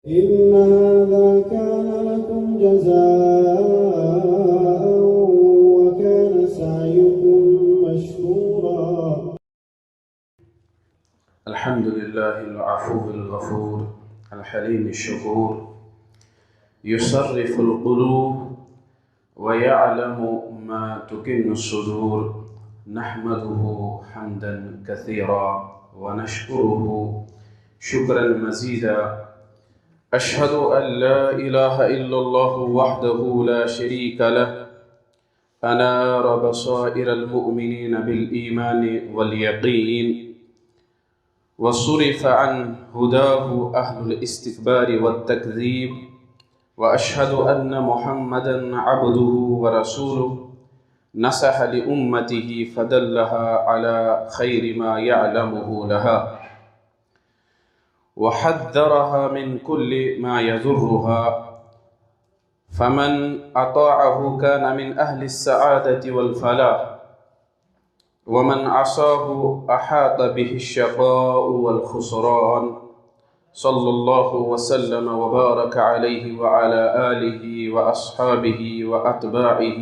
إن هذا كان لكم جزاء وكان سعيكم مشكورا. الحمد لله العفو الغفور الحليم الشكور يصرف القلوب ويعلم ما تكن الصدور. نحمده حمدا كثيرا ونشكره شكرا مزيدا. أشهد أن لا إله إلا الله وحده لا شريك له أنار بصائر المؤمنين بالإيمان واليقين وصرف عن هداه أهل الاستكبار والتكذيب. وأشهد أن محمدًا عبده ورسوله نصح لأمته فدلها على خير ما يعلمه لها وحذرها من كل ما يضرها. فمن أطاعه كان من أهل السعادة والفلاح ومن عصاه أحاط به الشقاء والخسران. صلى الله وسلم وبارك عليه وعلى آله وأصحابه وأتباعه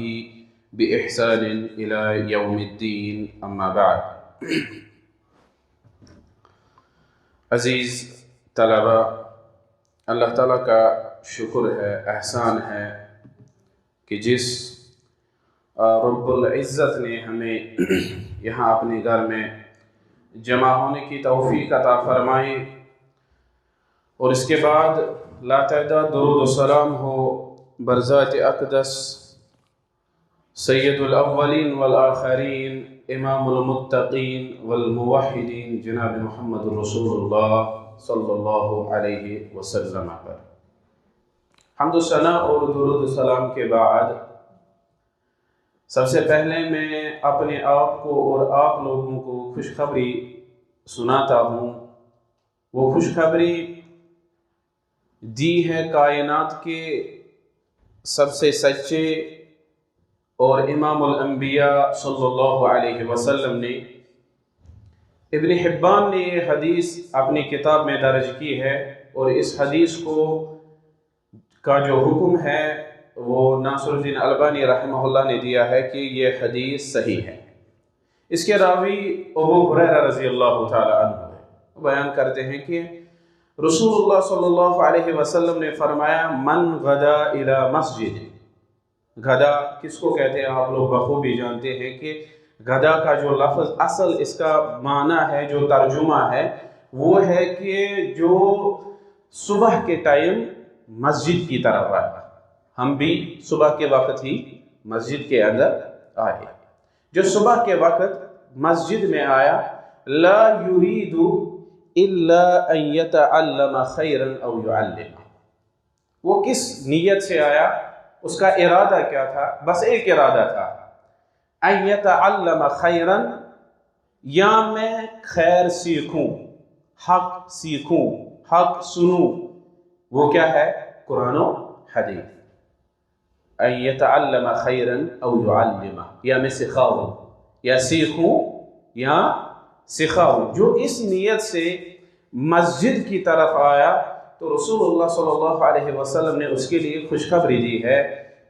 بإحسان إلى يوم الدين. أما بعد. عزیز طلبہ، اللہ تعالیٰ کا شکر ہے، احسان ہے کہ جس رب العزت نے ہمیں یہاں اپنے گھر میں جمع ہونے کی توفیق عطا فرمائی، اور اس کے بعد لاتعداد درود و سلام ہو برذات اقدس سید الاولین والآخرین امام المتقین والموحدین جناب محمد رسول اللہ صلی اللہ علیہ وسلم پر حمد و ثنا اور درود و سلام کے بعد سب سے پہلے میں اپنے آپ کو اور آپ لوگوں کو خوشخبری سناتا ہوں۔ وہ خوشخبری دی ہے کائنات کے سب سے سچے اور امام الانبیاء صلی اللہ علیہ وسلم نے۔ ابن حبان نے یہ حدیث اپنی کتاب میں درج کی ہے، اور اس حدیث کا جو حکم ہے وہ ناصر الدین البانی رحمہ اللہ نے دیا ہے کہ یہ حدیث صحیح ہے۔ اس کے راوی ابو ہریرہ رضی اللہ تعالی عنہ ہے، بیان کرتے ہیں کہ رسول اللہ صلی اللہ علیہ وسلم نے فرمایا، من غدا الی مسجد۔ غدا کس کو کہتے ہیں آپ لوگ بخوبی جانتے ہیں کہ غدا کا جو لفظ اصل اس کا معنی ہے، جو ترجمہ ہے، وہ ہے کہ جو صبح کے ٹائم مسجد کی طرف آیا۔ ہم بھی صبح کے وقت ہی مسجد کے اندر آئے۔ جو صبح کے وقت مسجد میں آیا، لا یرید الا ان یتعلم خیرا او یعلم۔ وہ کس نیت سے آیا؟ اس کا ارادہ کیا تھا؟ بس ایک ارادہ تھا، ان یتعلم خیرا، یا میں خیر سیکھوں، حق سیکھوں، حق سنوں۔ وہ کیا ہے؟ قرآن و حدیث۔ ان یتعلم خیرا او یعلم، یا میں سکھاؤں، یا سیکھوں یا سکھاؤں۔ جو اس نیت سے مسجد کی طرف آیا تو رسول اللہ صلی اللہ علیہ وسلم نے اس کے لیے خوشخبری دی ہے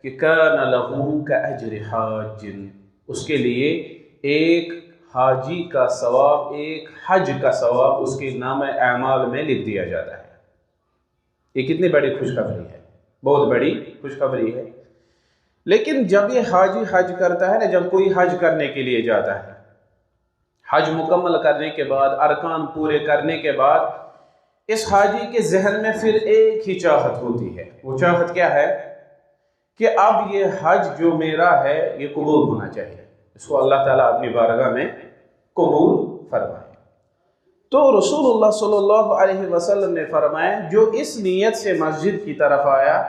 کہ کان لہ کاجر حاج، اس کے لیے ایک حاجی کا ثواب، ایک حج کا ثواب اس کے نام اعمال میں لکھ دیا جاتا ہے۔ یہ کتنی بڑی خوشخبری ہے، بہت بڑی خوشخبری ہے۔ لیکن جب یہ حاجی حج کرتا ہے نا، جب کوئی حج کرنے کے لیے جاتا ہے، حج مکمل کرنے کے بعد، ارکان پورے کرنے کے بعد، اس حاجی کے ذہن میں پھر ایک ہی چاہت ہوتی ہے۔ وہ چاہت کیا ہے؟ کہ اب یہ حج جو میرا ہے یہ قبول ہونا چاہیے، اس کو اللہ تعالیٰ اپنی بارگاہ میں قبول فرمائے۔ تو رسول اللہ صلی اللہ علیہ وسلم نے فرمایا، جو اس نیت سے مسجد کی طرف آیا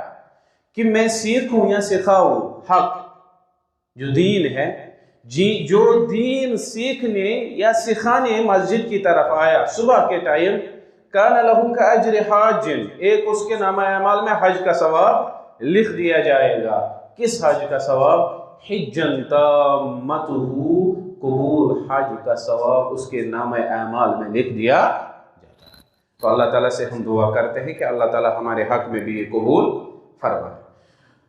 کہ میں سیکھوں یا سکھاؤں حق جو دین ہے، جو دین سیکھنے یا سکھانے مسجد کی طرف آیا صبح کے ٹائم، کان لہ کاجر حاج، ایک اس کے نامہ اعمال میں حج کا ثواب لکھ دیا جائے گا۔ کس حج کا ثواب؟ حجن تامتہ، قبول حج کا ثواب اس کے نامہ اعمال میں لکھ دیا جاتا ہے۔ تو اللہ تعالیٰ سے ہم دعا کرتے ہیں کہ اللہ تعالیٰ ہمارے حق میں بھی یہ قبول فرمائے۔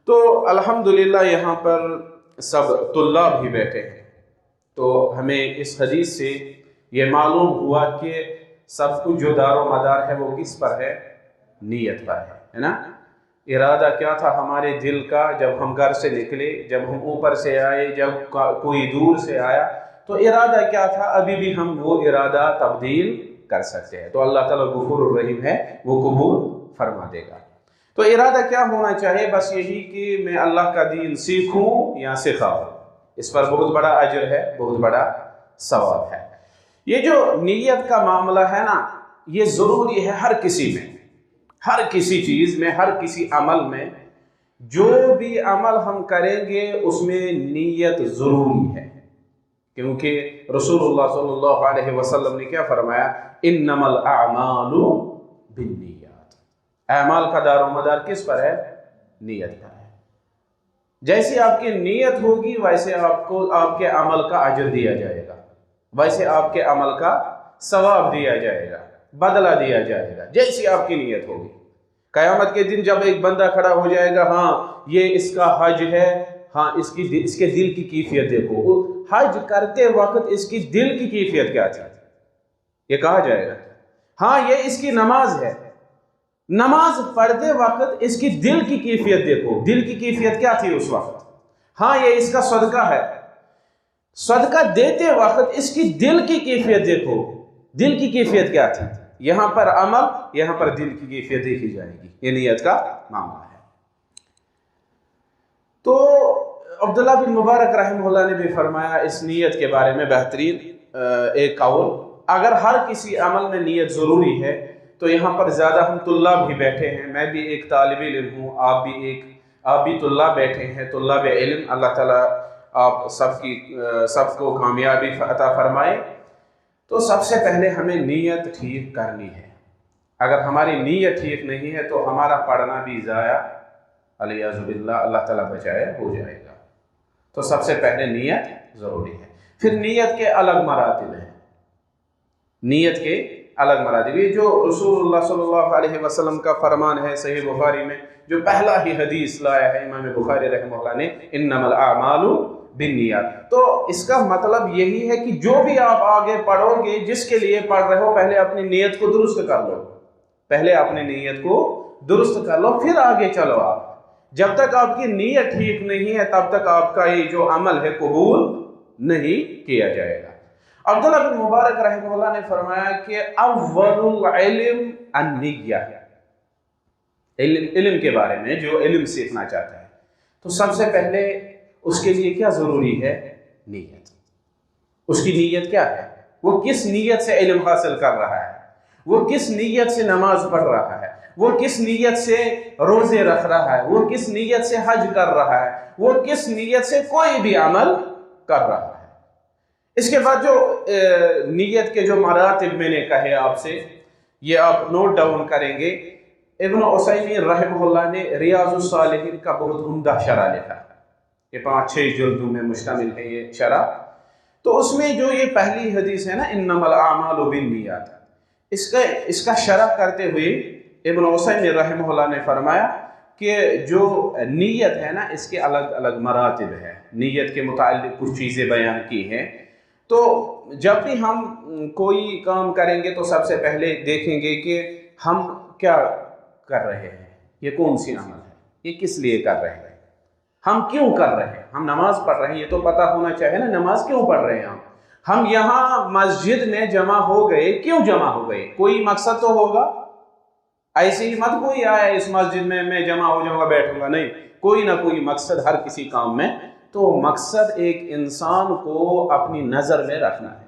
تو الحمدللہ یہاں پر سب طلاب بھی بیٹھے ہیں، تو ہمیں اس حدیث سے یہ معلوم ہوا کہ سب کچھ جو دار و مدار ہے وہ کس پر ہے؟ نیت پر ہے نا؟ ارادہ کیا تھا ہمارے دل کا جب ہم گھر سے نکلے، جب ہم اوپر سے آئے، جب کوئی دور سے آیا، تو ارادہ کیا تھا؟ ابھی بھی ہم وہ ارادہ تبدیل کر سکتے ہیں۔ تو اللہ تعالیٰ غفور الرحیم ہے، وہ قبول فرما دے گا۔ تو ارادہ کیا ہونا چاہیے؟ بس یہی کہ میں اللہ کا دین سیکھوں یا سکھاؤں، اس پر بہت بڑا اجر ہے، بہت بڑا ثواب ہے۔ یہ جو نیت کا معاملہ ہے نا، یہ ضروری ہے ہر کسی میں، ہر کسی چیز میں، ہر کسی عمل میں۔ جو بھی عمل ہم کریں گے اس میں نیت ضروری ہے، کیونکہ رسول اللہ صلی اللہ علیہ وسلم نے کیا فرمایا؟ انما الاعمال بالنیات۔ اعمال کا دار و مدار کس پر ہے؟ نیت پر ہے۔ جیسی آپ کی نیت ہوگی ویسے آپ کو آپ کے عمل کا اجر دیا جائے گا، ویسے آپ کے عمل کا ثواب دیا جائے گا، بدلہ دیا جائے گا، جیسی آپ کی نیت ہوگی۔ قیامت کے دن جب ایک بندہ کھڑا ہو جائے گا، ہاں یہ اس کا حج ہے، ہاں اس کے دل کی کیفیت دیکھو، حج کرتے وقت اس کی دل کی کیفیت کیا تھی، یہ کہا جائے گا۔ ہاں یہ اس کی نماز ہے، نماز پڑھتے وقت اس کی دل کی کیفیت دیکھو، دل کی کیفیت کیا تھی اس وقت۔ ہاں یہ اس کا صدقہ ہے، صدقہ دیتے وقت اس کی دل کی کیفیت دیکھو، دل کی کیفیت کیا تھی۔ یہاں پر عمل، یہاں پر دل کی کیفیت دیکھی جائے گی، یہ نیت کا معاملہ ہے۔ تو عبداللہ بن مبارک رحمہ اللہ نے بھی فرمایا اس نیت کے بارے میں بہترین ایک قول، اگر ہر کسی عمل میں نیت ضروری ہے تو یہاں پر زیادہ ہم طلاب بھی بیٹھے ہیں، میں بھی ایک طالب علم ہوں، آپ بھی طلاب بیٹھے ہیں، طلاب علم۔ اللہ تعالیٰ آپ سب کو کامیابی عطا فرمائے۔ تو سب سے پہلے ہمیں نیت ٹھیک کرنی ہے۔ اگر ہماری نیت ٹھیک نہیں ہے تو ہمارا پڑھنا بھی ضائع، علیاذ باللہ، اللہ تعالیٰ بچائے، ہو جائے گا۔ تو سب سے پہلے نیت ضروری ہے۔ پھر نیت کے الگ مراتب ہیں، نیت کے الگ مراتب۔ یہ جو رسول اللہ صلی اللہ علیہ وسلم کا فرمان ہے صحیح بخاری میں، جو پہلا ہی حدیث لایا ہے امام بخاری رحمہ اللہ نے، انما الاعمال بالنیات، تو اس کا مطلب یہی ہے کہ جو بھی آپ آگے پڑھو گے، جس کے لیے پڑھ رہے ہو، پہلے اپنی نیت کو درست کر لو، پہلے اپنی نیت کو درست کر لو، پھر آگے چلو۔ آپ جب تک آپ کی نیت ٹھیک نہیں ہے تب تک آپ کا یہ جو عمل ہے قبول نہیں کیا جائے گا۔ عبداللہ بن مبارک رحمہ اللہ نے فرمایا کہ اول العلم النیہ، علم کے بارے میں جو علم سیکھنا چاہتا ہے تو سب سے پہلے اس کے لیے کیا ضروری ہے؟ نیت۔ اس کی نیت کیا ہے؟ وہ کس نیت سے علم حاصل کر رہا ہے، وہ کس نیت سے نماز پڑھ رہا ہے، وہ کس نیت سے روزے رکھ رہا ہے، وہ کس نیت سے حج کر رہا ہے، وہ کس نیت سے کوئی بھی عمل کر رہا ہے۔ اس کے بعد جو نیت کے جو مراتب میں نے کہے آپ سے، یہ آپ نوٹ ڈاؤن کریں گے۔ ابن عثیمین رحمہ اللہ نے ریاض الصالحین کا بہت عمدہ شرح لکھا ہے، یہ 5-6 جلدوں میں مشتمل ہے یہ شرح۔ تو اس میں جو یہ پہلی حدیث ہے نا، انما الاعمال بالنیات، اس کا شرح کرتے ہوئے ابن عثیمین رحمہ اللہ نے فرمایا کہ جو نیت ہے نا، اس کے الگ الگ مراتب ہے۔ نیت کے متعلق کچھ چیزیں بیان کی ہیں۔ تو جب بھی ہم کوئی کام کریں گے تو سب سے پہلے دیکھیں گے کہ ہم کیا کر رہے ہیں، یہ کون سی عمل ہے، یہ کس لیے کر رہے ہیں، ہم کیوں کر رہے ہیں۔ ہم نماز پڑھ رہے ہیں، یہ تو پتہ ہونا چاہیے نا، نماز کیوں پڑھ رہے ہیں ہم یہاں مسجد میں جمع ہو گئے، کیوں جمع ہو گئے؟ کوئی مقصد تو ہوگا، ایسے ہی مت کوئی آیا اس مسجد میں جمع ہو جاؤں گا بیٹھوں گا، نہیں، کوئی نہ کوئی مقصد ہر کسی کام میں۔ تو مقصد ایک انسان کو اپنی نظر میں رکھنا ہے۔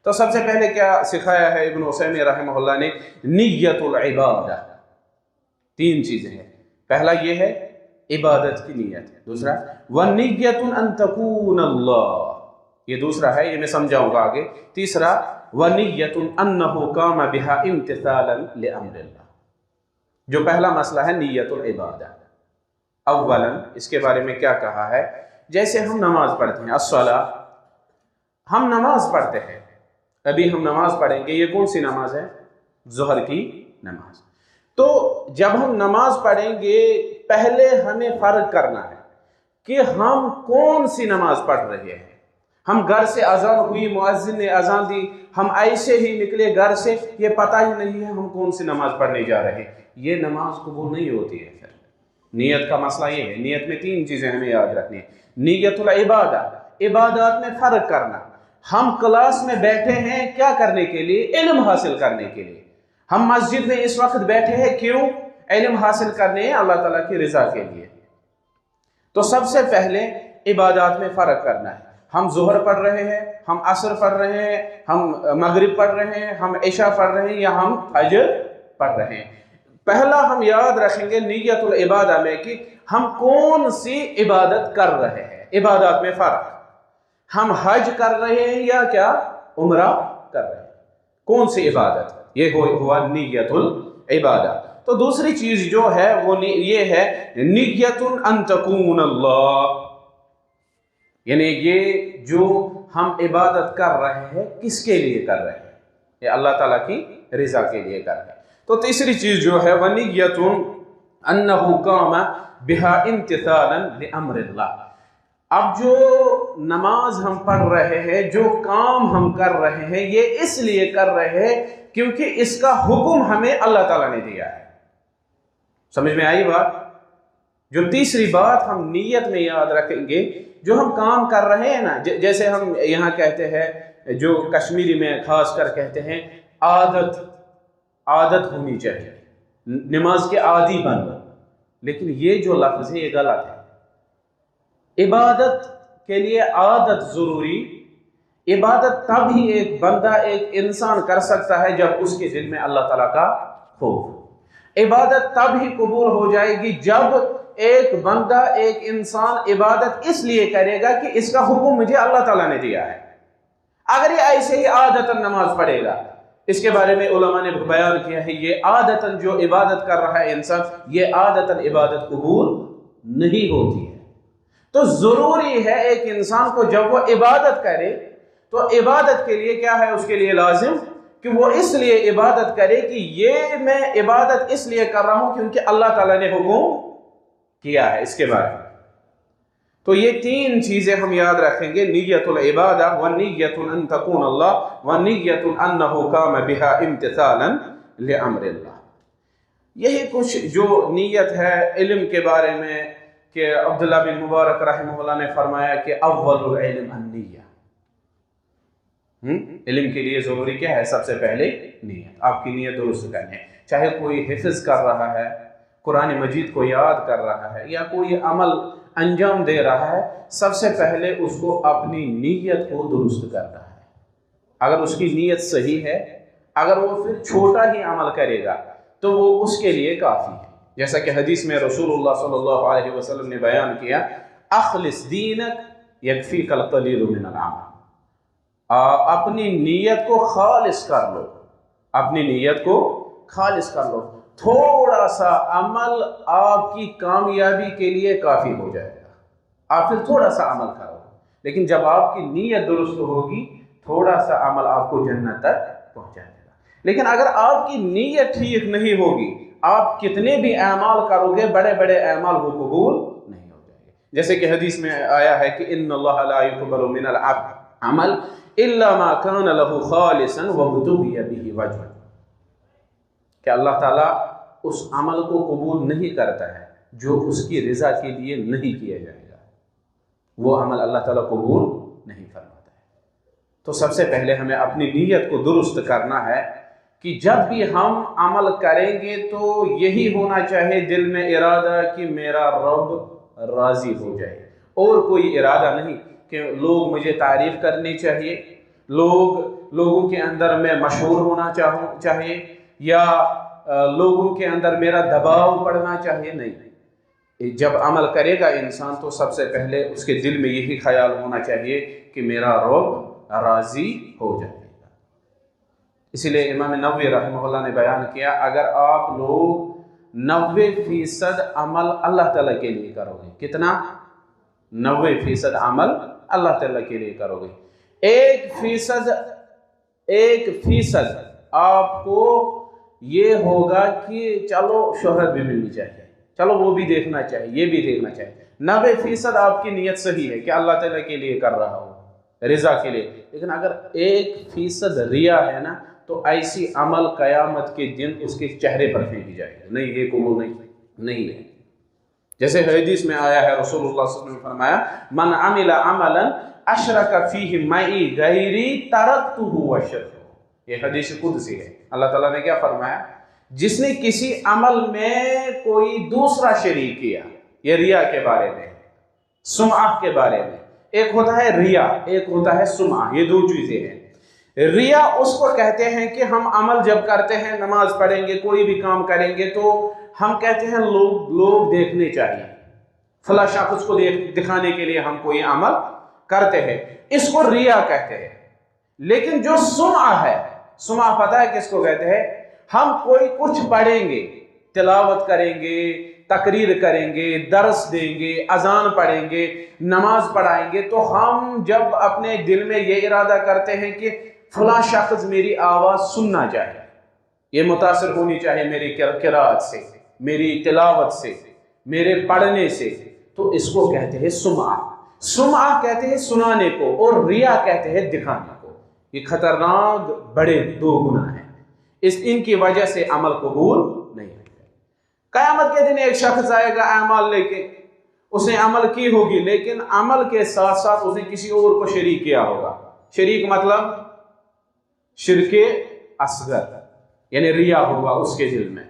تو سب سے پہلے کیا سکھایا ہے ابن عثیمین رحمہ اللہ نے؟ نیت العبادہ، 3 چیزیں ہیں۔ پہلا یہ ہے عبادت کی نیت، دوسرا وَنِيَّةٌ أَن تَكُونَ اللَّهُ، یہ دوسرا ہے، یہ میں سمجھاؤں گا آگے۔ تیسرا وَنِيَّةٌ أَنَّهُ قَامَ بِهَا امْتِثَالًا لِأَمْرِ اللَّهِ، جو پہلا مسئلہ ہے نیت العبادہ۔ اولاً اس کے بارے میں کیا کہا ہے؟ جیسے ہم نماز پڑھتے ہیں، الصلاۃ، ہم نماز پڑھتے ہیں، ابھی ہم نماز پڑھیں گے، یہ کون سی نماز ہے؟ ظہر کی نماز۔ تو جب ہم نماز پڑھیں گے پہلے ہمیں فرق کرنا ہے کہ ہم کون سی نماز پڑھ رہے ہیں۔ ہم گھر سے اذان ہوئی، مؤذن نے اذان دی، ہم ایسے ہی نکلے گھر سے، یہ پتہ ہی نہیں ہے ہم کون سی نماز پڑھنے جا رہے ہیں، یہ نماز قبول نہیں ہوتی ہے۔ پھر نیت کا مسئلہ یہ ہے، نیت میں 3 چیزیں ہمیں یاد رکھنی ہیں۔ نیت العبادہ، عبادات میں فرق کرنا۔ ہم کلاس میں بیٹھے ہیں کیا کرنے کے لیے؟ علم حاصل کرنے کے لیے۔ ہم مسجد میں اس وقت بیٹھے ہیں کیوں؟ علم حاصل کرنے، اللہ تعالیٰ کی رضا کے لیے۔ تو سب سے پہلے عبادات میں فرق کرنا ہے۔ ہم ظہر پڑھ رہے ہیں، ہم عصر پڑھ رہے ہیں، ہم مغرب پڑھ رہے ہیں، ہم عشاء پڑھ رہے ہیں، یا ہم فجر پڑھ رہے ہیں۔ پہلا ہم یاد رکھیں گے نیت العبادہ میں کہ ہم کون سی عبادت کر رہے ہیں۔ عبادات میں فرق، ہم حج کر رہے ہیں یا کیا عمرہ کر رہے ہیں، کون سی عبادت، یہ ہوا نیت العبادہ۔ تو دوسری چیز جو ہے وہ یہ ہے نیت ان تکون اللہ، یعنی یہ جو ہم عبادت کر رہے ہیں کس کے لیے کر رہے ہیں؟ یہ اللہ تعالیٰ کی رضا کے لیے کر رہے ہیں۔ تو تیسری چیز جو ہے وَنِيَّةٌ أَنَّهُ قَامَ بِهَا امْتِثَالًا لِأَمْرِ اللَّهِ۔ اب جو نماز ہم پڑھ رہے ہیں، جو کام ہم کر رہے ہیں، یہ اس لیے کر رہے ہیں کیونکہ اس کا حکم ہمیں اللہ تعالیٰ نے دیا ہے۔ سمجھ میں آئی بات؟ جو تیسری بات ہم نیت میں یاد رکھیں گے، جو ہم کام کر رہے ہیں نا، جیسے ہم یہاں کہتے ہیں، جو کشمیری میں خاص کر کہتے ہیں عادت ہونی چاہیے، نماز کے عادی بن، لیکن یہ جو لفظ ہے یہ غلط ہے۔ عبادت کے لیے عادت ضروری، عبادت تب ہی ایک بندہ، ایک انسان کر سکتا ہے جب اس کے دل میں اللہ تعالیٰ کا خوف۔ عبادت تب ہی قبول ہو جائے گی جب ایک بندہ، ایک انسان عبادت اس لیے کرے گا کہ اس کا حکم مجھے اللہ تعالیٰ نے دیا ہے۔ اگر یہ ایسے ہی عادتاً نماز پڑھے گا، اس کے بارے میں علماء نے بیان کیا ہے، یہ عادتاً جو عبادت کر رہا ہے انسان، یہ عادتاً عبادت قبول نہیں ہوتی ہے۔ تو ضروری ہے ایک انسان کو جب وہ عبادت کرے تو عبادت کے لیے کیا ہے، اس کے لیے لازم کہ وہ اس لیے عبادت کرے کہ یہ میں عبادت اس لیے کر رہا ہوں کیونکہ اللہ تعالیٰ نے حکم کیا ہے اس کے بارے میں۔ تو یہ 3 چیزیں ہم یاد رکھیں گے، نیت العبادہ ونیت ان تکون اللہ ونیت انہ قام بها امتثالا لامر اللہ۔ یہی کچھ جو نیت ہے علم کے بارے میں، کہ عبداللہ بن مبارک رحمہ اللہ نے فرمایا کہ اول العلم النیہ، علم کے لیے ضروری کیا ہے؟ سب سے پہلے نیت، آپ کی نیت درست کرنی ہے۔ چاہے کوئی حفظ کر رہا ہے، قرآن مجید کو یاد کر رہا ہے، یا کوئی عمل انجام دے رہا ہے، سب سے پہلے اس کو اپنی نیت کو درست کرنا ہے۔ اگر اس کی نیت صحیح ہے، اگر وہ پھر چھوٹا ہی عمل کرے گا تو وہ اس کے لیے کافی ہے۔ جیسا کہ حدیث میں رسول اللہ صلی اللہ علیہ وسلم نے بیان کیا، اخلص دینک یکفیک القلیل من العمل، اپنی نیت کو خالص کر لو، اپنی نیت کو خالص کر لو، تھوڑا سا عمل آپ کی کامیابی کے لیے کافی ہو جائے گا۔ آپ پھر تھوڑا سا عمل کرو، لیکن جب آپ کی نیت درست ہوگی تھوڑا سا عمل آپ کو جنت تک پہنچائے گا۔ لیکن اگر آپ کی نیت ٹھیک نہیں ہوگی، آپ کتنے بھی اعمال کرو گے، بڑے بڑے اعمال وہ قبول نہیں ہو جائیں گے۔ جیسے کہ حدیث میں آیا ہے کہ ان اللہ لا يقبل من العمل الا ما كان له خالصا وابتغي به وجهه، کہ اللہ تعالیٰ اس عمل کو قبول نہیں کرتا ہے جو اس کی رضا کے لیے نہیں کیا جائے گا، وہ عمل اللہ تعالیٰ قبول نہیں فرماتا ہے۔ تو سب سے پہلے ہمیں اپنی نیت کو درست کرنا ہے کہ جب بھی ہم عمل کریں گے تو یہی ہونا چاہیے دل میں ارادہ کہ میرا رب راضی ہو جائے، اور کوئی ارادہ نہیں کہ لوگ مجھے تعریف کرنی چاہیے، لوگوں کے اندر میں مشہور ہونا چاہیے، یا لوگوں کے اندر میرا دباؤ پڑنا چاہیے۔ نہیں، جب عمل کرے گا انسان تو سب سے پہلے اس کے دل میں یہی خیال ہونا چاہیے کہ میرا رب راضی ہو جائے گا۔ اسی لیے امام نووی رحمہ اللہ نے بیان کیا، اگر آپ لوگ 90% عمل اللہ تعالیٰ کے لیے کرو گے، کتنا؟ 90% عمل اللہ تعالیٰ کے لیے کرو گے، 1% آپ کو یہ ہوگا کہ چلو شہرت بھی ملنی چاہیے، چلو وہ بھی دیکھنا چاہیے، یہ بھی دیکھنا چاہیے۔ 90% آپ کی نیت صحیح ہے کہ اللہ تعالیٰ کے لیے کر رہا ہو، رضا کے لیے، لیکن اگر 1% ریا ہے نا تو ایسی عمل قیامت کے دن اس کے چہرے پر پھینکی جائے گا، نہیں یہ قبول نہیں ہے۔ جیسے حدیث میں آیا ہے، رسول اللہ صلی اللہ علیہ وسلم نے فرمایا من عمل عملا اشرک فیہ معی غیری ترکتہ وشرکہ، یہ حدیث قدسی ہے۔ اللہ تعالیٰ نے کیا فرمایا؟ جس نے کسی عمل میں کوئی دوسرا شریک کیا، یہ ریا کے بارے میں، سمعہ کے بارے میں، ایک ہوتا ہے ریا، ایک ہوتا ہے سمعہ، یہ دو چیزیں ہیں۔ ریا اس کو کہتے ہیں کہ ہم عمل جب کرتے ہیں، نماز پڑھیں گے، کوئی بھی کام کریں گے تو ہم کہتے ہیں لوگ دیکھنے چاہیے، فلاں شخص کو دکھانے کے لیے ہم کوئی عمل کرتے ہیں، اس کو ریا کہتے ہیں۔ لیکن جو سمعہ ہے، سمعہ پتہ ہے کس کو کہتے ہیں؟ ہم کوئی کچھ پڑھیں گے، تلاوت کریں گے، تقریر کریں گے، درس دیں گے، اذان پڑھیں گے، نماز پڑھائیں گے، تو ہم جب اپنے دل میں یہ ارادہ کرتے ہیں کہ فلاں شخص میری آواز سننا چاہے، یہ متاثر ہونی چاہے میری قرات سے، میری تلاوت سے، میرے پڑھنے سے، تو اس کو کہتے ہیں سمعہ۔ سمعہ کہتے ہیں سنانے کو، اور ریا کہتے ہیں دکھانے کو۔ یہ خطرناک بڑے دو گناہ ہیں، ان کی وجہ سے عمل قبول نہیں ہے۔ قیامت کے دن ایک شخص آئے گا اعمال لے کے، اس نے عمل کی ہوگی، لیکن عمل کے ساتھ ساتھ اس نے کسی اور کو شریک کیا ہوگا۔ شریک مطلب شرک اصغر، یعنی ریا ہوگا اس کے دل میں۔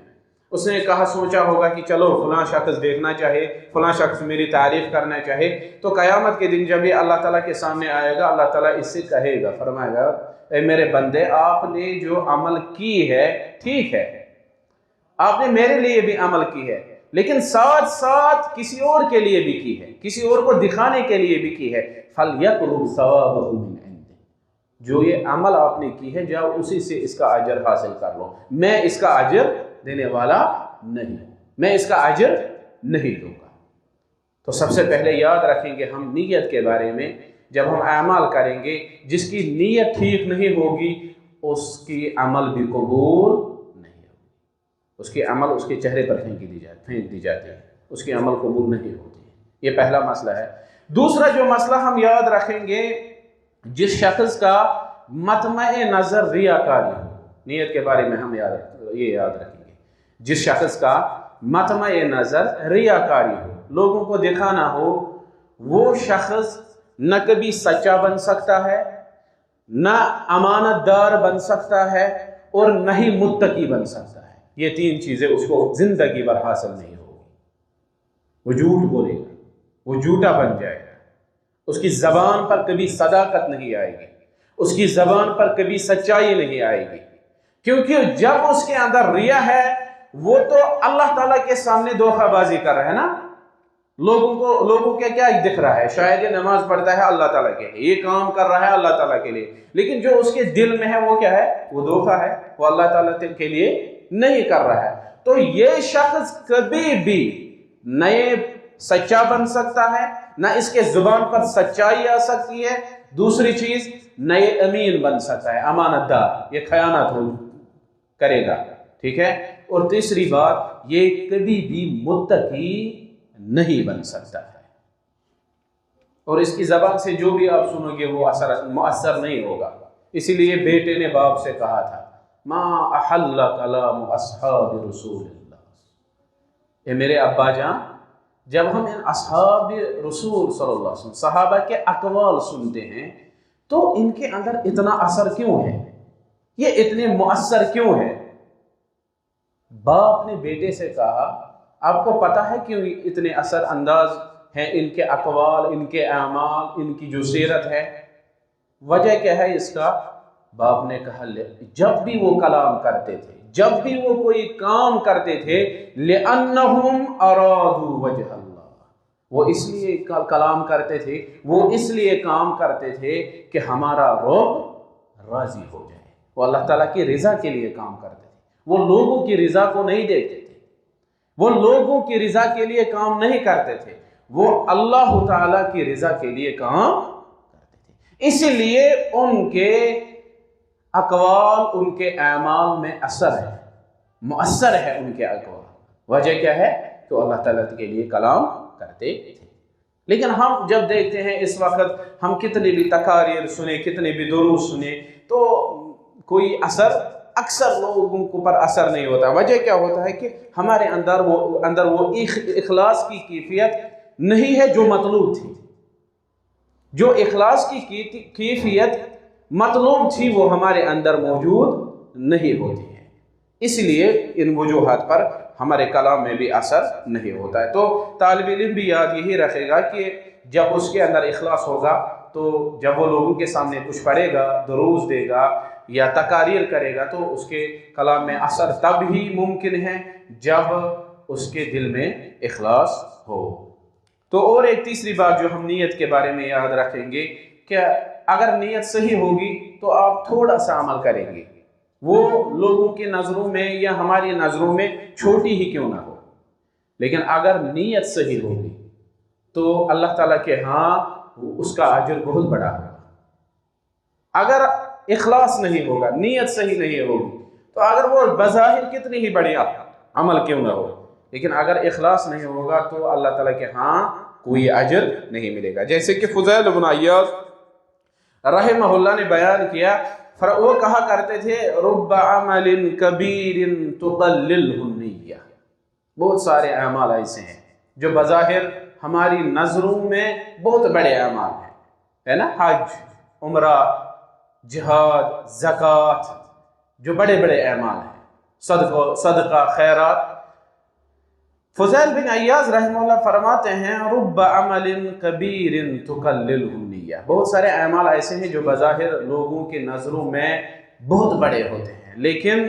اس نے کہا، سوچا ہوگا کہ چلو فلاں شخص دیکھنا چاہے، فلاں شخص میری تعریف کرنا چاہے، تو قیامت کے دن جب یہ اللہ تعالیٰ کے سامنے آئے گا، اللہ تعالیٰ اس سے کہے گا، فرمائے گا اے میرے بندے، آپ نے جو عمل کی ہے ٹھیک ہے، آپ نے میرے لیے بھی عمل کی ہے، لیکن ساتھ ساتھ کسی اور کے لیے بھی کی ہے، کسی اور کو دکھانے کے لیے بھی کی ہے۔ فَلْيَطْلُبْ ثَوَابَهُ مِنْ عِنْدِهِ، جو یہ عمل آپ نے کی ہے جاؤ اسی سے اس کا اجر حاصل کر لو، میں اس کا اجر دینے والا نہیں ہوں، میں اس کا اجر نہیں دوں گا۔ تو سب سے پہلے یاد رکھیں گے ہم نیت کے بارے میں، جب ہم اعمال کریں گے، جس کی نیت ٹھیک نہیں ہوگی اس کی عمل بھی قبول نہیں ہوگی، اس کی عمل اس کے چہرے پر پھینک دی جاتی ہے، اس کی عمل قبول نہیں ہوتی۔ یہ پہلا مسئلہ ہے۔ دوسرا جو مسئلہ ہم یاد رکھیں گے، جس شخص کا مطمع نظر ریاکاری ہو، نیت کے بارے میں ہم یہ یاد رکھیں گے، جس شخص کا مطمع نظر ریاکاری ہو، لوگوں کو دکھانا ہو، وہ شخص نہ کبھی سچا بن سکتا ہے، نہ امانت دار بن سکتا ہے، اور نہ ہی متقی بن سکتا ہے۔ یہ تین چیزیں اس کو زندگی بھر حاصل نہیں ہوگی۔ وہ جھوٹ بولے گا، وہ جھوٹا بن جائے گا، اس کی زبان پر کبھی صداقت نہیں آئے گی، اس کی زبان پر کبھی سچائی نہیں آئے گی، کیونکہ جب اس کے اندر ریا ہے وہ تو اللہ تعالیٰ کے سامنے دھوکہ بازی کر رہا ہے نا۔ لوگوں کے کیا دکھ رہا ہے؟ شاید یہ نماز پڑھتا ہے اللہ تعالیٰ کے لیے، یہ کام کر رہا ہے اللہ تعالیٰ کے لیے، لیکن جو اس کے دل میں ہے وہ کیا ہے؟ وہ دھوکہ ہے، وہ اللہ تعالیٰ کے لیے نہیں کر رہا ہے۔ تو یہ شخص کبھی بھی نئے سچا بن سکتا ہے، نہ اس کے زبان پر سچائی آ سکتی ہے، دوسری چیز نئے امین بن سکتا ہے، امانت دار، یہ خیانت کرے گا، ٹھیک ہے، اور تیسری بات یہ کبھی بھی متقی نہیں بن سکتا ہے، اور اس کی زبان سے جو بھی آپ سنو گے وہ مؤثر نہیں ہوگا۔ اسی لیے بیٹے نے باپ سے کہا تھا ما احل کلام اصحاب رسول اللہ، اے میرے ابا جان، جب ہم ان اصحاب رسول صلی اللہ علیہ وسلم صحابہ کے اقوال سنتے ہیں تو ان کے اندر اتنا اثر کیوں ہے، یہ اتنے مؤثر کیوں ہے؟ باپ نے بیٹے سے کہا آپ کو پتہ ہے کیوں اتنے اثر انداز ہیں ان کے اقوال، ان کے اعمال، ان کی جو سیرت ہے؟ وجہ کیا ہے اس کا؟ باپ نے کہا جب بھی وہ کلام کرتے تھے، جب بھی وہ کوئی کام کرتے تھے، لِأَنَّهُمْ أَرَادُوا وَجْهَ اللَّهِ، وہ اس لیے کلام کرتے تھے، وہ اس لیے کام کرتے تھے کہ ہمارا رب راضی ہو جائے، وہ اللہ تعالیٰ کی رضا کے لیے کام کرتے تھے، وہ لوگوں کی رضا کو نہیں دیکھتے تھے، وہ لوگوں کی رضا کے لیے کام نہیں کرتے تھے، وہ اللہ تعالیٰ کی رضا کے لیے کام کرتے تھے، اس لیے ان کے اقوال، ان کے اعمال میں اثر ہے، مؤثر ہے ان کے اقوال۔ وجہ کیا ہے؟ کہ اللہ تعالیٰ کے لیے کلام کرتے تھے۔ لیکن ہم جب دیکھتے ہیں اس وقت ہم کتنے بھی تقاریر سنیں، کتنے بھی دروس سنیں، تو کوئی اکثر لوگوں کو پر اثر نہیں ہوتا۔ وجہ کیا ہوتا ہے کہ ہمارے اندر وہ اخلاص کی کیفیت نہیں ہے جو مطلوب تھی۔ جو اخلاص کی کیفیت مطلوب تھی وہ ہمارے اندر موجود نہیں ہوتی ہے، اس لیے ان وجوہات پر ہمارے کلام میں بھی اثر نہیں ہوتا ہے۔ تو طالب علم بھی یاد یہی رکھے گا کہ جب اس کے اندر اخلاص ہوگا تو جب وہ لوگوں کے سامنے کچھ پڑھے گا، دروس دے گا یا تقاریر کرے گا، تو اس کے کلام میں اثر تب ہی ممکن ہے جب اس کے دل میں اخلاص ہو۔ تو اور ایک تیسری بات جو ہم نیت کے بارے میں یاد رکھیں گے کہ اگر نیت صحیح ہوگی تو آپ تھوڑا سا عمل کریں گے، وہ لوگوں کی نظروں میں یا ہماری نظروں میں چھوٹی ہی کیوں نہ ہو، لیکن اگر نیت صحیح ہوگی تو اللہ تعالیٰ کے ہاں اس کا اجر بہت بڑا ہوگا۔ اگر اخلاص نہیں ہوگا، نیت صحیح نہیں ہوگی، تو اگر وہ بظاہر کتنی ہی بڑی عمل کیوں نہ ہو، لیکن اگر اخلاص نہیں ہوگا تو اللہ تعالیٰ کے ہاں کوئی اجر نہیں ملے گا۔ جیسے کہ فضیل بن عیاض رحمہ اللہ نے بیان کیا، وہ کہا کرتے تھے رب عمل کبیر تقللہ النیہ، بہت سارے اعمال ایسے ہیں جو بظاہر ہماری نظروں میں بہت بڑے اعمال ہیں، ہے نا، حج، عمرہ، جہاد، زکوٰۃ، جو بڑے بڑے اعمال ہیں، صدقہ، خیرات۔ فضیل بن عیاض رحمہ اللہ فرماتے ہیں رب عمل کبیر تقللہ النیہ، بہت سارے اعمال ایسے ہیں جو بظاہر لوگوں کی نظروں میں بہت بڑے ہوتے ہیں، لیکن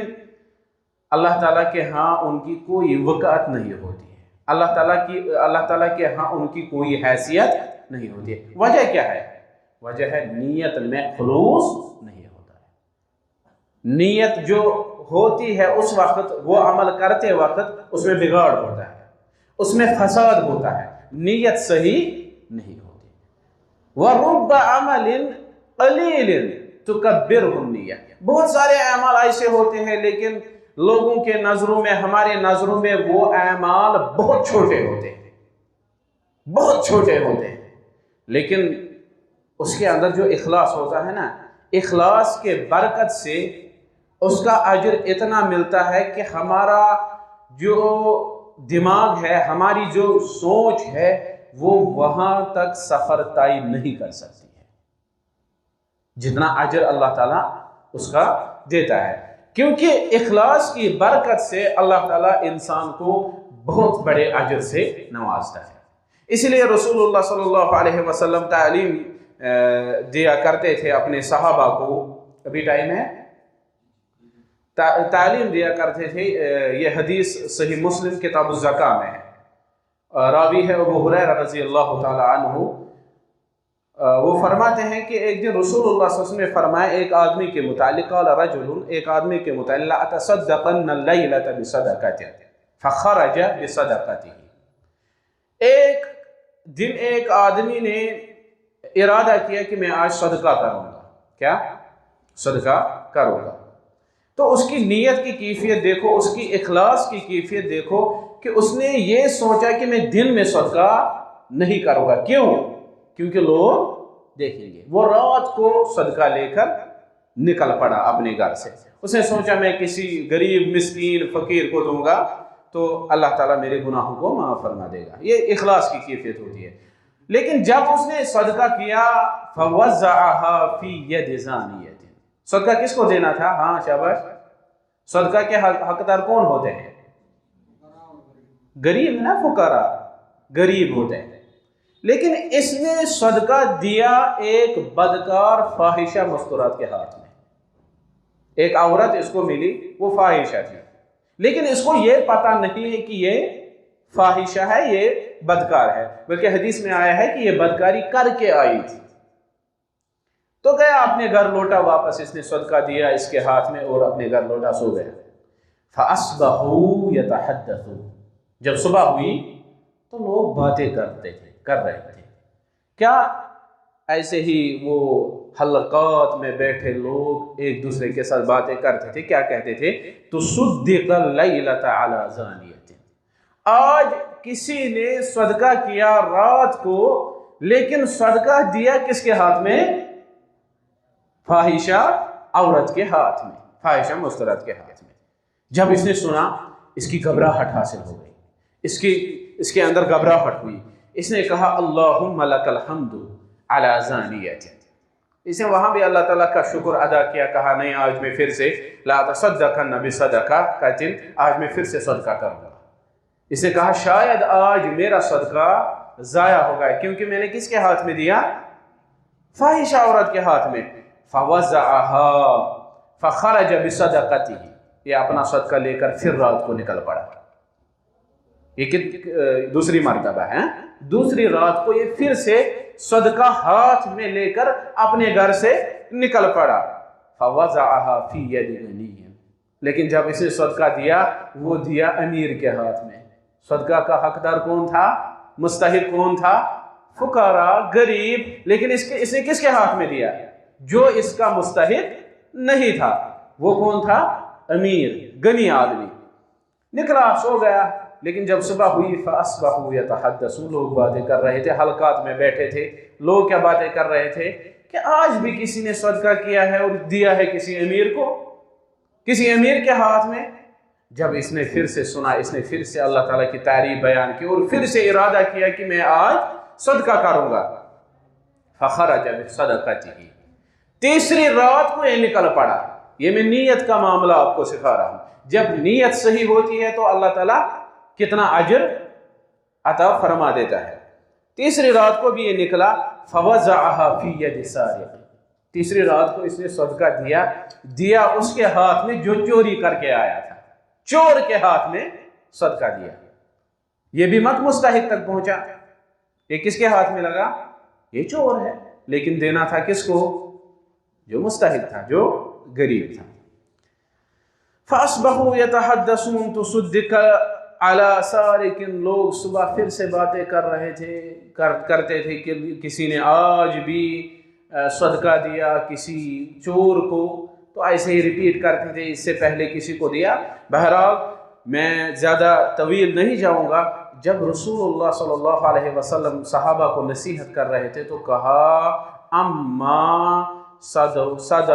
اللہ تعالیٰ کے ہاں ان کی کوئی وقعت نہیں ہوتی ہے، اللہ تعالیٰ کے ہاں ان کی کوئی حیثیت نہیں ہوتی ہے۔ وجہ کیا ہے؟ وجہ ہے نیت میں خلوص نہیں ہوتا ہے۔ نیت جو ہوتی ہے اس وقت، وہ عمل کرتے وقت اس میں بگاڑ ہوتا ہے، اس میں فساد ہوتا ہے، نیت صحیح نہیں ہوتی۔ وَرُبَّ عَمَلٍ قَلِيلٍ تُكَبِّرْهُ النِّيَّةِ، بہت سارے اعمال ایسے ہوتے ہیں لیکن لوگوں کے نظروں میں، ہمارے نظروں میں وہ اعمال بہت چھوٹے ہوتے ہیں، بہت چھوٹے ہوتے ہیں، لیکن اس کے اندر جو اخلاص ہوتا ہے نا، اخلاص کے برکت سے اس کا اجر اتنا ملتا ہے کہ ہمارا جو دماغ ہے، ہماری جو سوچ ہے، وہ وہاں تک سفر طے نہیں کر سکتی ہے جتنا اجر اللہ تعالیٰ اس کا دیتا ہے، کیونکہ اخلاص کی برکت سے اللہ تعالیٰ انسان کو بہت بڑے اجر سے نوازتا ہے۔ اس لیے رسول اللہ صلی اللہ علیہ وسلم تعلیم دیا کرتے تھے اپنے صحابہ کو، ابھی ٹائم ہے، تعلیم دیا کرتے تھے۔ یہ حدیث صحیح مسلم کتاب الزکاة میں ہے، راوی ہے ابو ہریرہ رضی اللہ تعالی عنہ۔ وہ فرماتے ہیں کہ ایک دن رسول اللہ صلی اللہ علیہ وسلم نے فرمایا ایک آدمی کے متعلق، قال رجل، ایک آدمی کے متعلق، لأتصدقن اللیلۃ بصدقۃ فخرج بصدقتہ۔ ایک دن ایک آدمی نے ارادہ کیا کہ میں آج صدقہ کروں گا، کیا صدقہ کروں گا، تو اس کی نیت کی کیفیت دیکھو، اس کی اخلاص کی کیفیت دیکھو کہ اس نے یہ سوچا کہ میں دن میں صدقہ نہیں کروں گا، کیوں؟ کیونکہ لوگ دیکھیں گے۔ وہ رات کو صدقہ لے کر نکل پڑا اپنے گھر سے، اس نے سوچا میں کسی غریب مسکین فقیر کو دوں گا تو اللہ تعالیٰ میرے گناہوں کو معاف فرما دے گا، یہ اخلاص کی کیفیت ہوتی ہے۔ لیکن جب اس نے صدقہ کیا فوزعها فی ید زانیہ، صدقہ کس کو دینا تھا؟ ہاں شاباش، صدقہ کے حقدار کون ہوتے ہیں؟ غریب نا، فقراء غریب ہوتے ہیں، لیکن اس نے صدقہ دیا ایک بدکار فاحشہ مستورات کے ہاتھ میں۔ ایک عورت اس کو ملی، وہ فاحشہ تھی، لیکن اس کو یہ پتہ نہیں ہے کہ یہ فاحشہ ہے، یہ بدکار ہے، بلکہ حدیث میں آیا ہے کہ یہ بدکاری کر کے آئی تھی۔ تو گیا اپنے گھر لوٹا واپس، اس نے صدقہ دیا اس کے ہاتھ میں اور اپنے گھر لوٹا، سو گیا۔ فَأَصْبَحُوا يَتَحَدَّثُونَ، جب صبح ہوئی تو لوگ باتیں کر رہے تھے، کیا ایسے ہی وہ حلقات میں بیٹھے لوگ ایک دوسرے کے ساتھ باتیں کرتے تھے، کیا کہتے تھے؟ تصدق اللیلۃ علی زانیۃ، آج کسی نے صدقہ کیا رات کو، لیکن صدقہ دیا کس کے ہاتھ میں؟ فاحشہ عورت کے ہاتھ میں، فاحشہ مسترد کے ہاتھ میں۔ جب اس نے سنا، اس کی گھبراہٹ حاصل ہو گئی، اس کے اندر گھبراہٹ ہوئی۔ اس نے کہا اللہم لک الحمد علی زانیۃ، اس نے وہاں بھی اللہ تعالیٰ کا شکر ادا کیا، کہا نہیں آج میں پھر سے لا تصدقن بصدقہ آج میں پھر سے صدقہ کروں گا۔ اس نے کہا شاید آج میرا صدقہ ضائع ہو گیا، کیونکہ میں نے کس کے ہاتھ میں دیا؟ فاحشہ عورت کے ہاتھ میں۔ فوزعها فخرج بصدقته، یہ اپنا صدقہ لے کر پھر رات کو نکل پڑا۔ یہ دوسری مرتبہ ہے، دوسری رات کو یہ پھر سے صدقہ ہاتھ میں لے کر اپنے گھر سے نکل پڑا۔ فوزعها فی ید غنی، لیکن جب اسے صدقہ دیا، وہ دیا امیر کے ہاتھ میں۔ صدقہ کا حقدار کون تھا؟ مستحق کون تھا؟ فقراء، غریب، لیکن اس نے کس کے ہاتھ میں دیا؟ جو اس کا مستحق نہیں تھا۔ وہ کون تھا؟ امیر، غنی آدمی۔ نکلا، سو گیا، لیکن جب صبح ہوئی فاصبحوا یتحدثون، لوگ باتیں کر رہے تھے، حلقات میں بیٹھے تھے، لوگ کیا باتیں کر رہے تھے کہ آج بھی کسی نے صدقہ کیا ہے اور دیا ہے کسی امیر کو، کسی امیر کے ہاتھ میں۔ جب اس نے پھر سے سنا، اس نے پھر سے اللہ تعالیٰ کی تعریف بیان کی اور پھر سے ارادہ کیا کہ میں آج صدقہ کروں گا۔ فخرج بصدقتہ، تیسری رات کو یہ نکل پڑا۔ یہ میں نیت کا معاملہ آپ کو سکھا رہا ہوں، جب نیت صحیح ہوتی ہے تو اللہ تعالیٰ کتنا اجر عطا فرما دیتا ہے۔ تیسری رات کو بھی یہ نکلا، فوزعها فی ید سارق، تیسری رات کو اس نے صدقہ دیا اس کے ہاتھ میں جو چوری کر کے آیا تھا، چور کے ہاتھ میں صدقہ دیا۔ یہ بھی مت مستحق تک پہنچا، یہ کس کے ہاتھ میں لگا؟ یہ چور ہے، لیکن دینا تھا کس کو؟ جو مستحق تھا، جو غریب تھا۔ فَأَصْبَحُوا يَتَحَدَّثُونَ تُصُدِّقَ عَلَى سَارِقٍ، لوگ صبح پھر سے باتیں کرتے تھے کہ کسی نے آج بھی صدقہ دیا کسی چور کو، تو ایسے ہی ریپیٹ کرتے تھے، اس سے پہلے کسی کو دیا۔ بہرحال میں زیادہ طویل نہیں جاؤں گا۔ جب رسول اللہ صلی اللہ علیہ وسلم صحابہ کو نصیحت کر رہے تھے تو کہا اما صدقۃ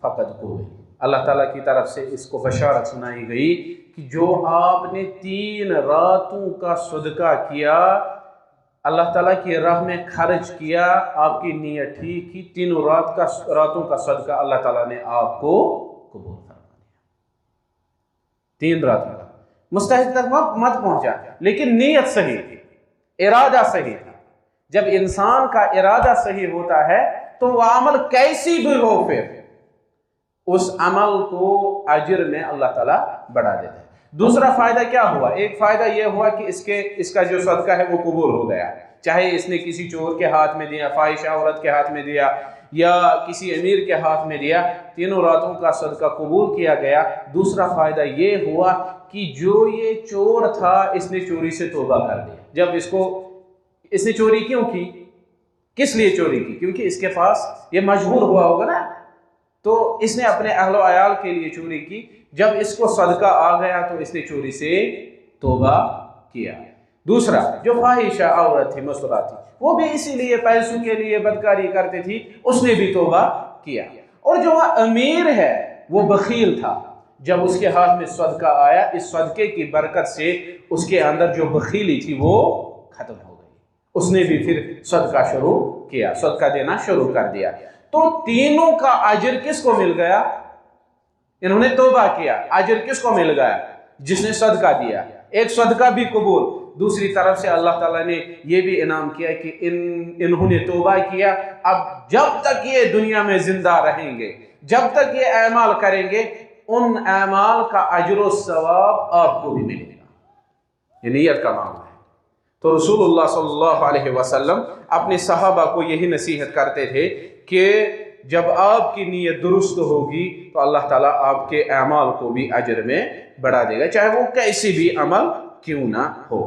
فقد قبل، اللہ تعالیٰ کی طرف سے اس کو بشارت سنائی گئی کہ جو آپ نے 3 راتوں کا صدقہ کیا، اللہ تعالیٰ کی راہ میں خرچ کیا، آپ کی نیت ٹھیک کی، 3 راتوں کا صدقہ اللہ تعالیٰ نے آپ کو قبول فرما دیا۔ 3 راتوں کا، مستحق تک مت پہنچا، لیکن نیت صحیح تھی، ارادہ صحیح تھا۔ جب انسان کا ارادہ صحیح ہوتا ہے تو وہ عمل کیسی بھی ہو، پھر اس عمل کو اجر میں اللہ تعالیٰ بڑھا دیتا ہے۔ دوسرا فائدہ کیا ہوا؟ ایک فائدہ یہ ہوا کہ اس کا جو صدقہ ہے وہ قبول ہو گیا، چاہے اس نے کسی چور کے ہاتھ میں دیا، فاحشہ عورت کے ہاتھ میں دیا یا کسی امیر کے ہاتھ میں دیا، 3 راتوں کا صدقہ قبول کیا گیا۔ دوسرا فائدہ یہ ہوا کہ جو یہ چور تھا، اس نے چوری سے توبہ کر دیا۔ جب اس نے چوری کیوں کی؟ کس لیے چوری کی؟ کیونکہ اس کے پاس یہ مجبور ہوا ہوگا نا، تو اس نے اپنے اہل و عیال کے لیے چوری کی۔ جب اس کو صدقہ آ گیا تو اس نے چوری سے توبہ کیا۔ دوسرا، جو فاحشہ عورت تھی، مسرہ تھی، وہ بھی اسی لیے پیسوں کے لیے بدکاری کرتی تھی، اس نے بھی توبہ کیا۔ اور جو امیر ہے وہ بخیل تھا، جب اس کے ہاتھ میں صدقہ آیا، اس صدقے کی برکت سے اس کے اندر جو بخیلی تھی وہ ختم ہو گئی، اس نے بھی پھر صدقہ شروع کیا، صدقہ دینا شروع کر دیا۔ تو تینوں کا اجر کس کو مل گیا؟ انہوں نے توبہ کیا، اجر کس کو مل گیا؟ جس نے صدقہ دیا، ایک صدقہ بھی قبول، دوسری طرف سے اللہ تعالیٰ نے یہ بھی انعام کیا کہ انہوں نے توبہ کیا، اب جب تک یہ دنیا میں زندہ رہیں گے، جب تک یہ اعمال کریں گے، ان اعمال کا اجر و ثواب آپ کو بھی ملے گا۔ یہ نیت کا معاملہ ہے۔ تو رسول اللہ صلی اللہ علیہ وسلم اپنے صحابہ کو یہی نصیحت کرتے تھے کہ جب آپ کی نیت درست ہوگی تو اللہ تعالیٰ آپ کے اعمال کو بھی اجر میں بڑھا دے گا، چاہے وہ کیسی بھی عمل کیوں نہ ہو۔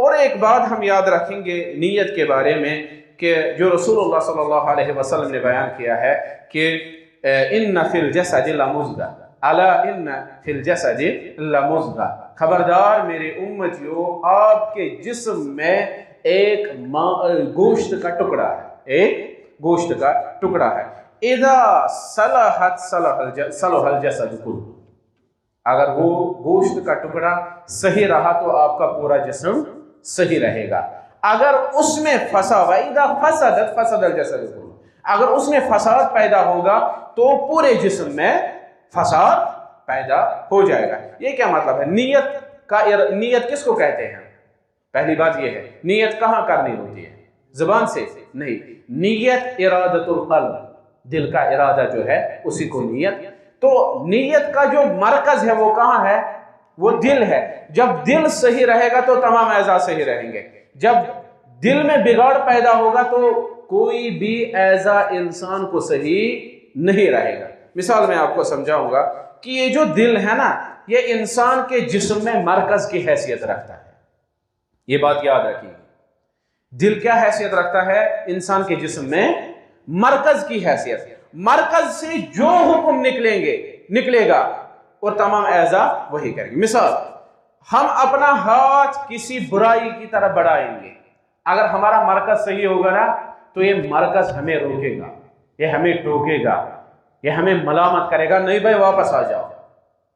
اور ایک بات ہم یاد رکھیں گے نیت کے بارے میں کہ جو رسول اللہ صلی اللہ علیہ وسلم نے بیان کیا ہے کہ ان فی الجسد لمضغہ الا ان فی الجسد لمضغہ، خبردار میرے امتیوں، آپ کے جسم میں ایک گوشت کا ٹکڑا ہے، ایک گوشت کا ٹکڑا ہے، اذا صلحت صلح الجسد کلہ، اگر وہ گوشت کا ٹکڑا صحیح رہا تو آپ کا پورا جسم صحیح رہے گا، اگر اس میں فساد، وَإِذَا فَسَدَتْ فَسَدَ الْجَسَدُ كُلُّهُ، اگر اس میں فساد پیدا ہوگا تو پورے جسم میں فساد پیدا ہو جائے گا۔ یہ کیا مطلب ہے؟ نیت کس کو کہتے ہیں؟ پہلی بات یہ ہے، نیت کہاں کرنی ہوتی ہے؟ زبان سے نہیں، نیت ارادۃ القلب، دل کا ارادہ جو ہے اسی کو نیت۔ تو نیت کا جو مرکز ہے وہ کہاں ہے؟ وہ دل ہے۔ جب دل صحیح رہے گا تو تمام اعضاء صحیح رہیں گے، جب دل میں بگاڑ پیدا ہوگا تو کوئی بھی اعضاء انسان کو صحیح نہیں رہے گا۔ مثال میں آپ کو سمجھاؤں گا کہ یہ جو دل ہے نا، یہ انسان کے جسم میں مرکز کی حیثیت رکھتا ہے، یہ بات یاد رکھیے۔ دل کیا حیثیت رکھتا ہے انسان کے جسم میں؟ مرکز کی حیثیت۔ مرکز سے جو حکم نکلے گا اور تمام اعضاء وہی کریں گے۔ مثال، ہم اپنا ہاتھ کسی برائی کی طرف بڑھائیں گے، اگر ہمارا مرکز صحیح ہوگا نا تو یہ مرکز ہمیں روکے گا، یہ ہمیں ٹوکے گا، یہ ہمیں ملامت کرے گا، نہیں بھائی واپس آ جاؤ۔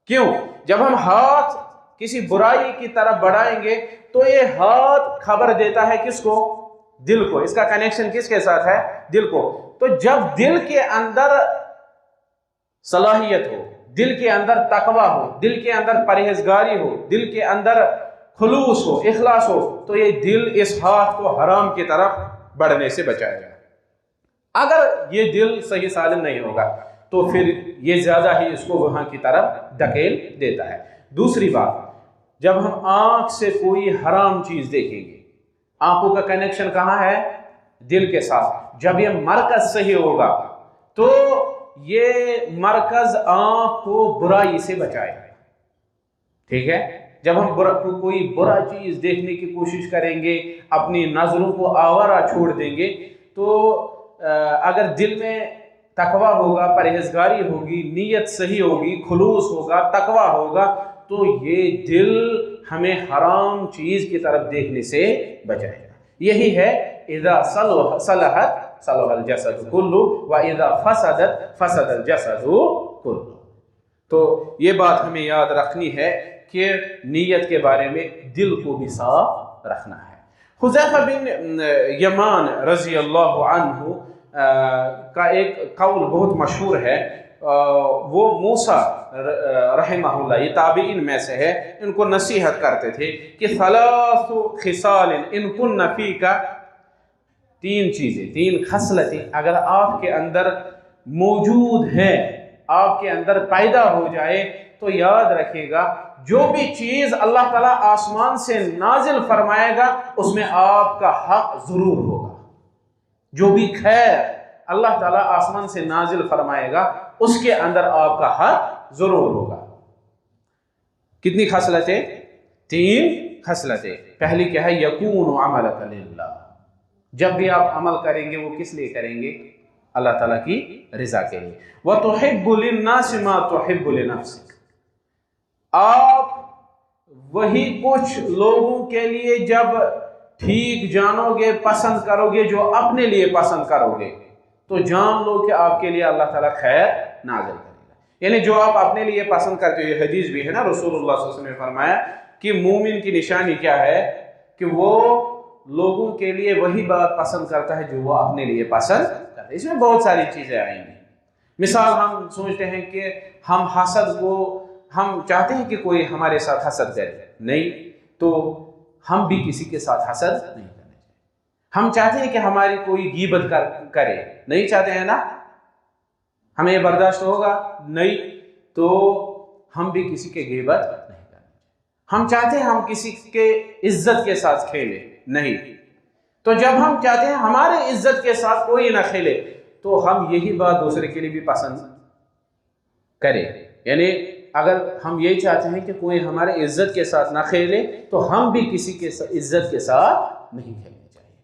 کیوں؟ جب ہم ہاتھ کسی برائی کی طرف بڑھائیں گے تو یہ ہاتھ خبر دیتا ہے کس کو؟ دل کو۔ اس کا کنیکشن کس کے ساتھ ہے؟ دل کو۔ تو جب دل کے اندر صلاحیت ہو، دل کے اندر تقوی ہو، دل کے اندر پرہیزگاری ہو، دل کے اندر خلوص ہو، اخلاص ہو، تو یہ دل اس ہاتھ کو حرام کی طرف بڑھنے سے بچائے گا۔ اگر یہ دل صحیح سالم نہیں ہوگا تو پھر یہ زیادہ ہی اس کو وہاں کی طرف دھکیل دیتا ہے۔ دوسری بات، جب ہم آنکھ سے کوئی حرام چیز دیکھیں گے، آنکھوں کا کنیکشن کہاں ہے؟ دل کے ساتھ۔ جب یہ مرکز صحیح ہوگا تو یہ مرکز آنکھ کو برائی سے بچائے گا، ٹھیک ہے؟ جب ہم کوئی برا چیز دیکھنے کی کوشش کریں گے، اپنی نظروں کو آوارہ چھوڑ دیں گے، تو اگر دل میں تقوی ہوگا، پرہیزگاری ہوگی، نیت صحیح ہوگی، خلوص ہوگا، تقوی ہوگا، تو یہ دل ہمیں حرام چیز کی طرف دیکھنے سے بچائے گا۔ یہی ہے اذا صلحت صلح الجسد کلہ واذا فسدت فسد الجسد کلہ۔ تو یہ بات ہمیں یاد رکھنی ہے کہ نیت کے بارے میں دل کو بھی صاف رکھنا ہے۔ حذیفہ بن یمان رضی اللہ عنہ کا ایک قول بہت مشہور ہے، وہ موسیٰ رحمہ اللہ، یہ تابعین میں سے ہے، ان کو نصیحت کرتے تھے کہ ثلاث خصال ان کن فیک، تین چیزیں، تین خصلتیں اگر آپ کے اندر موجود ہیں، آپ کے اندر پیدا ہو جائے تو یاد رکھیے گا جو بھی چیز اللہ تعالیٰ آسمان سے نازل فرمائے گا اس میں آپ کا حق ضرور ہوگا۔ جو بھی خیر اللہ تعالیٰ آسمان سے نازل فرمائے گا اس کے اندر آپ کا حق ضرور ہوگا۔ کتنی خصلتیں؟ تین خصلتیں۔ پہلی کیا ہے؟ یکون عملک للہ، جب بھی آپ عمل کریں گے وہ کس لیے کریں گے؟ اللہ تعالیٰ کی رضا کے لیے۔ وَتُحِبُّ لِلنَّاسِ مَا تُحِبُّ لِنَفْسِكَ، آپ وہی کچھ لوگوں کے لیے جب ٹھیک جانو گے، پسند کرو گے جو اپنے لیے پسند کرو گے، تو جان لو کہ آپ کے لیے اللہ تعالیٰ خیر نازل کرے گا۔ یعنی جو آپ اپنے لیے پسند کرتے ہو، یہ حدیث بھی ہے نا، رسول اللہ صلی اللہ علیہ وسلم نے فرمایا کہ مومن کی نشانی کیا ہے کہ وہ لوگوں کے لیے وہی بات پسند کرتا ہے جو وہ اپنے لیے پسند کرتا ہے۔ اس میں بہت ساری چیزیں آئیں گی۔ مثال، ہم سوچتے ہیں کہ ہم حسد کو، ہم چاہتے ہیں کہ کوئی ہمارے ساتھ حسد کرے، نہیں تو ہم بھی کسی کے ساتھ حسد نہیں کرنے چاہیے۔ ہم چاہتے ہیں کہ ہماری کوئی غیبت کرے، نہیں چاہتے ہیں نا؟ ہمیں یہ برداشت ہوگا؟ نہیں تو ہم بھی کسی کے غیبت نہیں کرنے چاہیے۔ ہم چاہتے ہیں ہم کسی کے عزت کے ساتھ کھیلیں، نہیں تو جب ہم چاہتے ہیں ہمارے عزت کے ساتھ کوئی نہ کھیلے تو ہم یہی بات دوسرے کے لیے بھی پسند کریں۔ یعنی اگر ہم یہ چاہتے ہیں کہ کوئی ہمارے عزت کے ساتھ نہ کھیلے تو ہم بھی کسی کے عزت کے ساتھ نہیں کھیلنے چاہیے.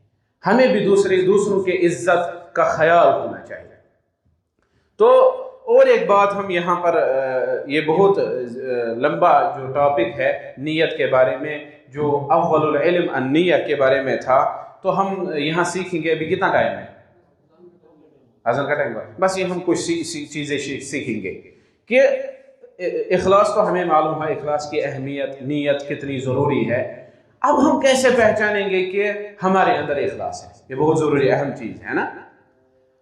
ہمیں بھی دوسروں کے عزت کا خیال ہونا چاہیے. تو اور ایک بات ہم یہاں پر یہ بہت لمبا جو ٹاپک ہے نیت کے بارے میں، جو اول العلم النیہ کے بارے میں تھا، تو ہم یہاں سیکھیں گے. ابھی کتنا ٹائم ہے؟ اذان کا ٹائم. بس یہ ہم کچھ چیزیں سیکھیں گے کہ اخلاص تو ہمیں معلوم ہے، اخلاص کی اہمیت، نیت کتنی ضروری ہے. اب ہم کیسے پہچانیں گے کہ ہمارے اندر اخلاص ہے؟ یہ بہت ضروری اہم چیز ہے نا.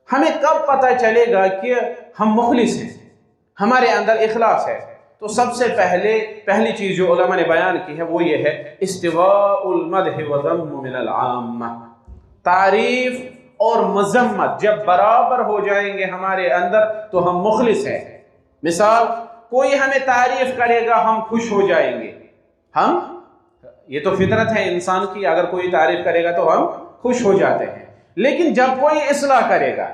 ہمیں کب پتہ چلے گا کہ ہم مخلص ہیں، ہمارے اندر اخلاص ہے؟ تو سب سے پہلی چیز جو علماء نے بیان کی ہے وہ یہ ہے استواء المدح وذم من العامہ. تعریف اور مذمت جب برابر ہو جائیں گے ہمارے اندر تو ہم مخلص ہیں. مثال، کوئی ہمیں تعریف کرے گا ہم خوش ہو جائیں گے. یہ تو فطرت ہے انسان کی، اگر کوئی تعریف کرے گا تو ہم خوش ہو جاتے ہیں. لیکن جب کوئی اصلاح کرے گا،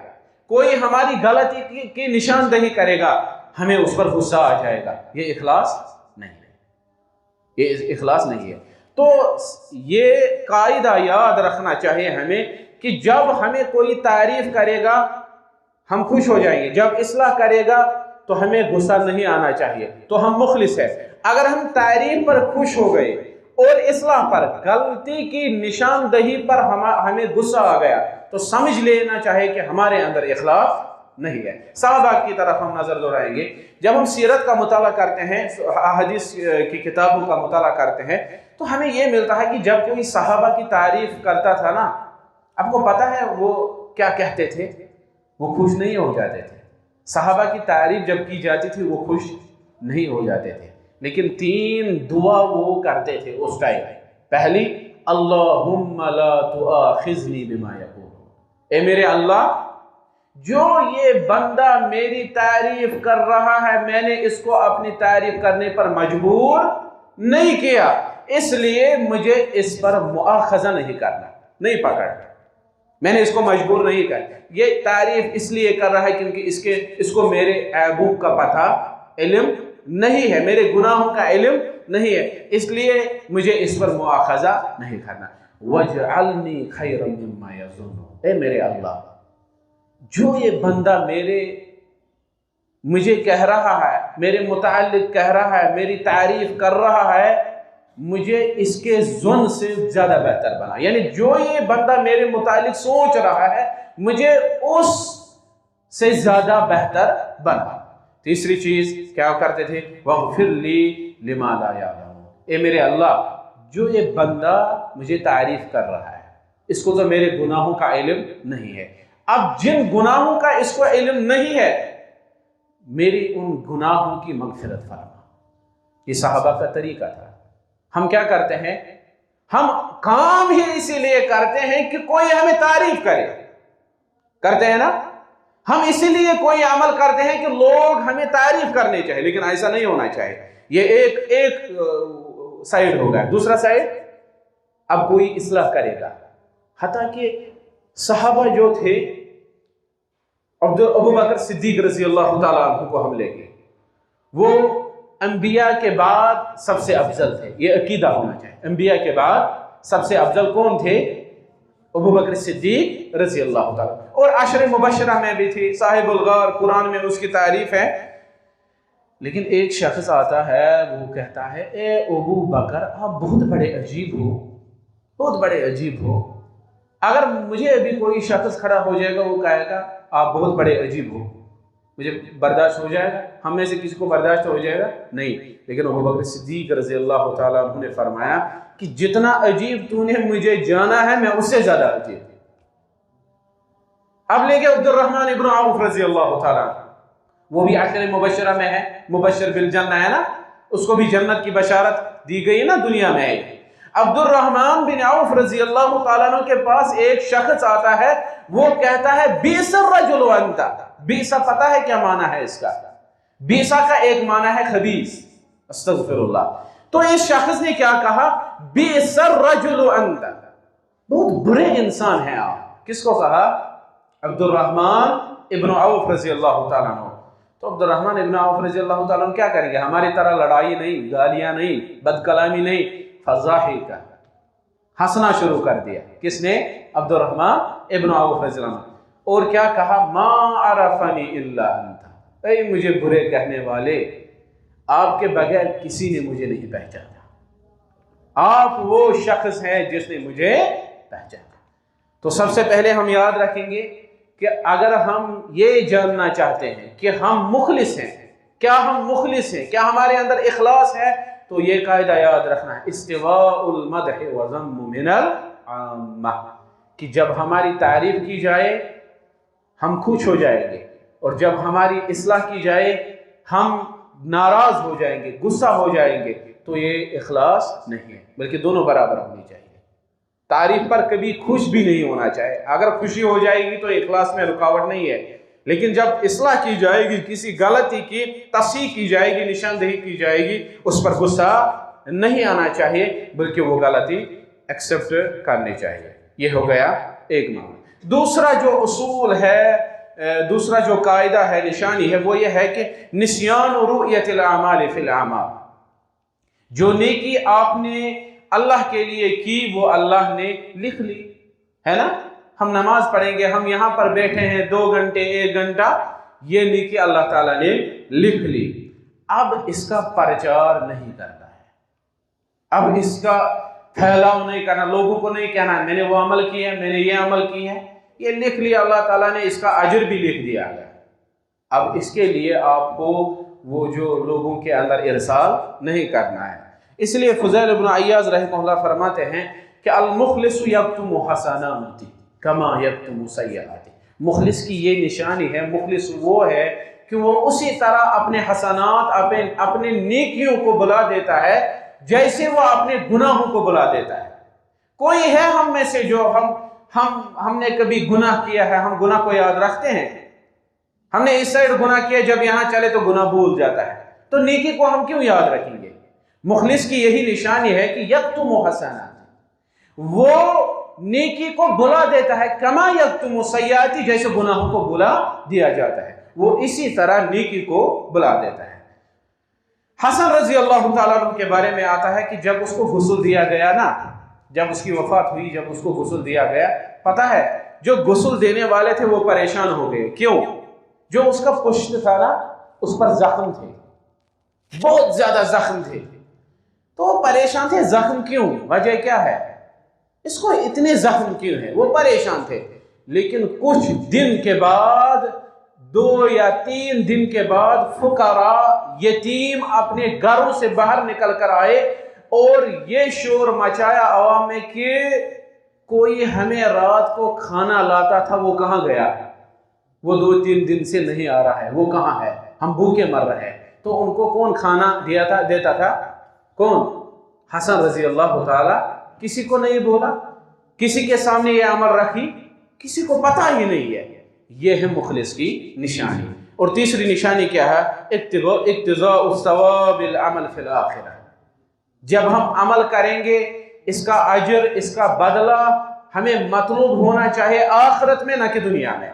کوئی ہماری غلطی کی نشاندہی کرے گا، ہمیں اس پر غصہ آ جائے گا. یہ اخلاص نہیں ہے، یہ اخلاص نہیں ہے. تو یہ قاعدہ یاد رکھنا چاہیے ہمیں کہ جب ہمیں کوئی تعریف کرے گا ہم خوش ہو جائیں گے، جب اصلاح کرے گا تو ہمیں غصہ نہیں آنا چاہیے، تو ہم مخلص ہیں. اگر ہم تعریف پر خوش ہو گئے اور اصلاح پر، غلطی کی نشاندہی پر ہمیں غصہ آ گیا تو سمجھ لینا چاہیے کہ ہمارے اندر اخلاص نہیں ہے. صحابہ کی طرف ہم نظر دوڑائیں گے. جب ہم سیرت کا مطالعہ کرتے ہیں، احادیث کی کتابوں کا مطالعہ کرتے ہیں، تو ہمیں یہ ملتا ہے کہ جب کوئی صحابہ کی تعریف کرتا تھا نا، آپ کو پتہ ہے وہ کیا کہتے تھے؟ وہ خوش نہیں ہو جاتے تھے. صحابہ کی تعریف جب کی جاتی تھی وہ خوش نہیں ہو جاتے تھے، لیکن 3 دعا وہ کرتے تھے اس ٹائم. پہلی، اللہم لا تؤاخذنی بما یقول، اے میرے اللہ، جو یہ بندہ میری تعریف کر رہا ہے میں نے اس کو اپنی تعریف کرنے پر مجبور نہیں کیا، اس لیے مجھے اس پر مؤاخذہ نہیں کرنا، نہیں پکڑنا، میں نے اس کو مجبور نہیں کیا. یہ تعریف اس لیے کر رہا ہے کیونکہ اس کو میرے عیبوں کا پتہ علم نہیں ہے، میرے گناہوں کا علم نہیں ہے، اس لیے مجھے اس پر مؤاخذہ نہیں کرنا. وَاجْعَلْنِي خَيْرًا مِمَّا يَظُنُّ، اے میرے اللہ، جو یہ بندہ مجھے کہہ رہا ہے، میرے متعلق کہہ رہا ہے، میری تعریف کر رہا ہے، مجھے اس کے ظن سے زیادہ بہتر بنا. یعنی جو یہ بندہ میرے متعلق سوچ رہا ہے مجھے اس سے زیادہ بہتر بنا. تیسری چیز کیا کرتے تھے؟ وَاغْفِرْ لِي لِمَا لَا يَعْلَمُونَ، اے میرے اللہ، جو یہ بندہ مجھے تعریف کر رہا ہے اس کو تو میرے گناہوں کا علم نہیں ہے. اب جن گناہوں کا اس کو علم نہیں ہے، میری ان گناہوں کی مغفرت فرما. یہ صحابہ کا طریقہ تھا. ہم کیا کرتے ہیں؟ ہم کام ہی اسی لیے کرتے ہیں کہ کوئی ہمیں تعریف کرتے ہیں نا. ہم اسی لیے کوئی عمل کرتے ہیں کہ لوگ ہمیں تعریف کرنے چاہیے، لیکن ایسا نہیں ہونا چاہیے. یہ ایک سائیڈ ہوگا. دوسرا سائیڈ، اب کوئی اصلاح کرے گا. حتیٰ کہ صحابہ جو تھے، ابو بکر صدیق رضی اللہ تعالیٰ عنہ کو ہم لیں گے، وہ انبیاء کے بعد سب سے افضل تھے. یہ عقیدہ ہونا چاہیے. انبیاء کے بعد سب سے افضل کون تھے؟ ابو بکر صدیق رضی اللہ تعالیٰ. اور عشر مبشرہ میں بھی تھی، صاحب الغار، قرآن میں اس کی تعریف ہے. لیکن ایک شخص آتا ہے، وہ کہتا ہے اے ابو بکر، آپ بہت بڑے عجیب ہو، بہت بڑے عجیب ہو. اگر مجھے ابھی کوئی شخص کھڑا ہو جائے گا، وہ کہے گا آپ بہت بڑے عجیب ہو، مجھے برداشت ہو جائے گا؟ ہم میں سے کسی کو برداشت ہو جائے گا؟ نہیں. لیکن ابو بکر صدیق رضی اللہ تعالیٰ عنہ نے فرمایا کہ جتنا عجیب تو نے مجھے جانا ہے میں اس سے زیادہ عجیب. اب لے کے عبد الرحمن ابن عوف رضی اللہ تعالیٰ عنہ، وہ بھی عشر مبشرہ میں ہے، مبشر بالجنہ ہے نا، اس کو بھی جنت کی بشارت دی گئی نا دنیا میں. عبد الرحمن بن عوف رضی اللہ تعالیٰ عنہ کے پاس ایک شخص آتا ہے، وہ کہتا ہے بیس الرجل انت. بیسا پتہ ہے کیا معنی ہے اس کا؟ بیسا کا ایک معنی ہے خبیث، استغفر اللہ. تو اس شخص نے کیا کہا؟ بیس الرجل انت، بہت برے انسان ہیں آپ. کس کو کہا؟ عبد الرحمن ابن عوف رضی اللہ تعالیٰ عنہ. تو عبد الرحمن ابن عوف رضی اللہ تعالیٰ عنہ کیا کریں گے؟ ہماری طرح لڑائی نہیں، گالیاں نہیں، بد کلامی نہیں، فضاحک ہنسنا شروع کر دیا۔ کس نے؟ عبد الرحمن ابن عوف رضی اللہ عنہ۔ اور کیا کہا؟ ما عرفنی الا انت، اے مجھے برے کہنے والے، آپ کے بغیر کسی نے مجھے نہیں پہچانا، آپ وہ شخص ہیں جس نے مجھے پہچانا۔ تو سب سے پہلے ہم یاد رکھیں گے کہ اگر ہم یہ جاننا چاہتے ہیں کہ ہم مخلص ہیں، کیا ہم مخلص ہیں، کیا ہمارے اندر اخلاص ہے، تو یہ قاعدہ یاد رکھنا ہے، استواء المدح وذم من العامہ، کہ جب ہماری تعریف کی جائے ہم خوش ہو جائیں گے، اور جب ہماری اصلاح کی جائے ہم ناراض ہو جائیں گے، غصہ ہو جائیں گے، تو یہ اخلاص نہیں ہے، بلکہ دونوں برابر ہونی چاہیے۔ تعریف پر کبھی خوش بھی نہیں ہونا چاہیے، اگر خوشی ہو جائے گی تو اخلاص میں رکاوٹ نہیں ہے، لیکن جب اصلاح کی جائے گی، کسی غلطی کی تصحیح کی جائے گی، نشاندہی کی جائے گی، اس پر غصہ نہیں آنا چاہیے، بلکہ وہ غلطی ایکسپٹ کرنی چاہیے۔ یہ ہو گیا ایک معاملہ۔ دوسرا جو اصول ہے، دوسرا جو قاعدہ ہے، نشانی ہے، وہ یہ ہے کہ نسیان رؤیت الاعمال فی الاعمال، جو نیکی آپ نے اللہ کے لیے کی وہ اللہ نے لکھ لی ہے نا۔ ہم نماز پڑھیں گے، ہم یہاں پر بیٹھے ہیں 2 گھنٹے 1 گھنٹہ، یہ نیکی اللہ تعالیٰ نے لکھ لی، اب اس کا پرچار نہیں کرنا ہے، اب اس کا پھیلاؤ نہیں کرنا، لوگوں کو نہیں کہنا میں نے وہ عمل کیا ہے، میں نے یہ عمل کی ہے، یہ لکھ لیا اللہ تعالیٰ نے، اس کا اجر بھی لکھ دیا گیا۔ اب اس کے لیے آپ کو وہ جو لوگوں کے اندر ارسال نہیں کرنا ہے۔ اس لیے فضیل ابن عیاض رحمہ اللہ فرماتے ہیں کہ المخلص یکتم حسناتی کما یکتم سیئاتی، مخلص کی یہ نشانی ہے، مخلص وہ ہے کہ وہ اسی طرح اپنے حسنات، اپنے نیکیوں کو بلا دیتا ہے جیسے وہ اپنے گناہوں کو بلا دیتا ہے۔ کوئی ہے ہم میں سے جو ہم نے کبھی گناہ کیا ہے، ہم گناہ کو یاد رکھتے ہیں؟ ہم نے اس سائڈ گناہ کیا، جب یہاں چلے تو گناہ بھول جاتا ہے، تو نیکی کو ہم کیوں یاد رکھیں گے؟ مخلص کی یہی نشانی ہے کہ یکتم حسنات، وہ نیکی کو بلا دیتا ہے، کما یکتم سیئاتی، جیسے گناہوں کو بلا دیا جاتا ہے، وہ اسی طرح نیکی کو بلا دیتا ہے۔ حسن رضی اللہ تعالیٰ عنہ کے بارے میں آتا ہے کہ جب اس کو غسل دیا گیا نا، جب اس کی وفات ہوئی، جب اس کو غسل دیا گیا، پتہ ہے جو غسل دینے والے تھے وہ پریشان ہو گئے۔ کیوں؟ جو اس کا پشت تھا نا، اس پر زخم تھے، بہت زیادہ زخم تھے، تو وہ پریشان تھے، زخم کیوں، وجہ کیا ہے، اس کو اتنے زخم کیوں ہیں، وہ پریشان تھے۔ لیکن کچھ دن کے بعد، 2 یا 3 دن کے بعد، فقراء یتیم اپنے گھروں سے باہر نکل کر آئے اور یہ شور مچایا عوام میں کہ کوئی ہمیں رات کو کھانا لاتا تھا، وہ کہاں گیا، وہ 2-3 دن سے نہیں آ رہا ہے، وہ کہاں ہے، ہم بھوکے مر رہے ہیں۔ تو ان کو کون کھانا دیتا تھا؟ کون؟ حسن رضی اللہ تعالیٰ۔ کسی کو نہیں بولا، کسی کے سامنے یہ عمل رکھی، کسی کو پتہ ہی نہیں ہے۔ یہ ہے مخلص کی نشانی۔ اور تیسری نشانی کیا ہے؟ اقتضاء الثواب العمل فی الآخرہ، جب ہم عمل کریں گے اس کا اجر، اس کا بدلہ ہمیں مطلوب ہونا چاہیے آخرت میں، نہ کہ دنیا میں۔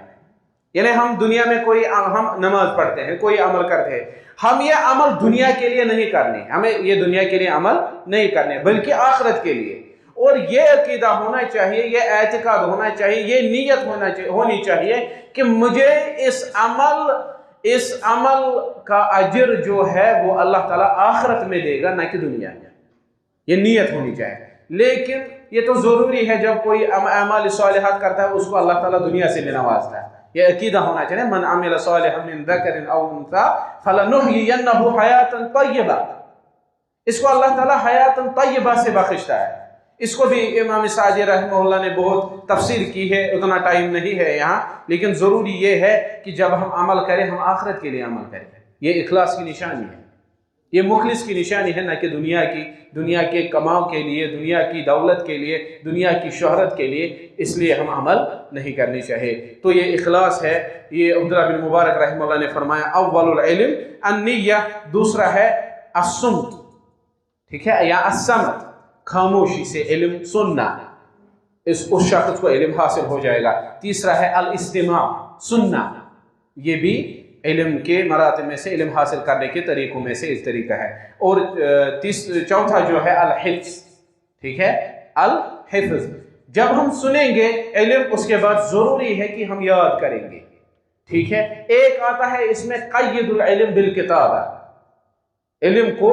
یعنی ہم دنیا میں ہم نماز پڑھتے ہیں، کوئی عمل کرتے ہیں، ہم یہ عمل دنیا کے لیے نہیں کرنے، ہمیں یہ دنیا کے لیے عمل نہیں کرنے، بلکہ آخرت کے لیے۔ اور یہ عقیدہ ہونا چاہیے، یہ اعتقاد ہونا چاہیے، یہ نیت ہونی چاہیے کہ مجھے اس عمل کا اجر جو ہے وہ اللہ تعالیٰ آخرت میں دے گا، نہ کہ دنیا میں۔ یہ نیت ہونی چاہیے۔ لیکن یہ تو ضروری ہے، جب کوئی اعمال صالحات کرتا ہے اس کو اللہ تعالیٰ دنیا سے بھی نوازتا ہے، یہ عقیدہ ہونا چاہیے۔ من عمل صالحا من ذکر او انثی فلنحیینہ حیاتا طیبہ، اس کو اللہ تعالیٰ حیات طیبہ سے بخشتا ہے۔ اس کو بھی امام سعدی رحمہ اللہ نے بہت تفسیر کی ہے، اتنا ٹائم نہیں ہے یہاں، لیکن ضروری یہ ہے کہ جب ہم عمل کریں ہم آخرت کے لیے عمل کریں۔ یہ اخلاص کی نشانی ہے، یہ مخلص کی نشانی ہے، نہ کہ دنیا کے کماؤ کے لیے، دنیا کی دولت کے لیے، دنیا کی شہرت کے لیے، اس لیے ہم عمل نہیں کرنی چاہیے۔ تو یہ اخلاص ہے۔ یہ عبداللہ بن مبارک رحمہ اللہ نے فرمایا اول العلم النیہ، دوسرا ہے الصمت، ٹھیک ہے، یا الصمت، خاموشی سے علم سننا، اس شخص کو علم حاصل ہو جائے گا۔ تیسرا ہے الاستماع، سننا، یہ بھی علم کے مراتب میں سے، علم حاصل کرنے کے طریقوں میں سے ایک طریقہ ہے۔ اور چوتھا جو ہے الحفظ، ٹھیک ہے، الحفظ۔ جب ہم سنیں گے علم، اس کے بعد ضروری ہے کہ ہم یاد کریں گے، ٹھیک ہے۔ ایک آتا ہے اس میں قید العلم بالکتابہ، علم کو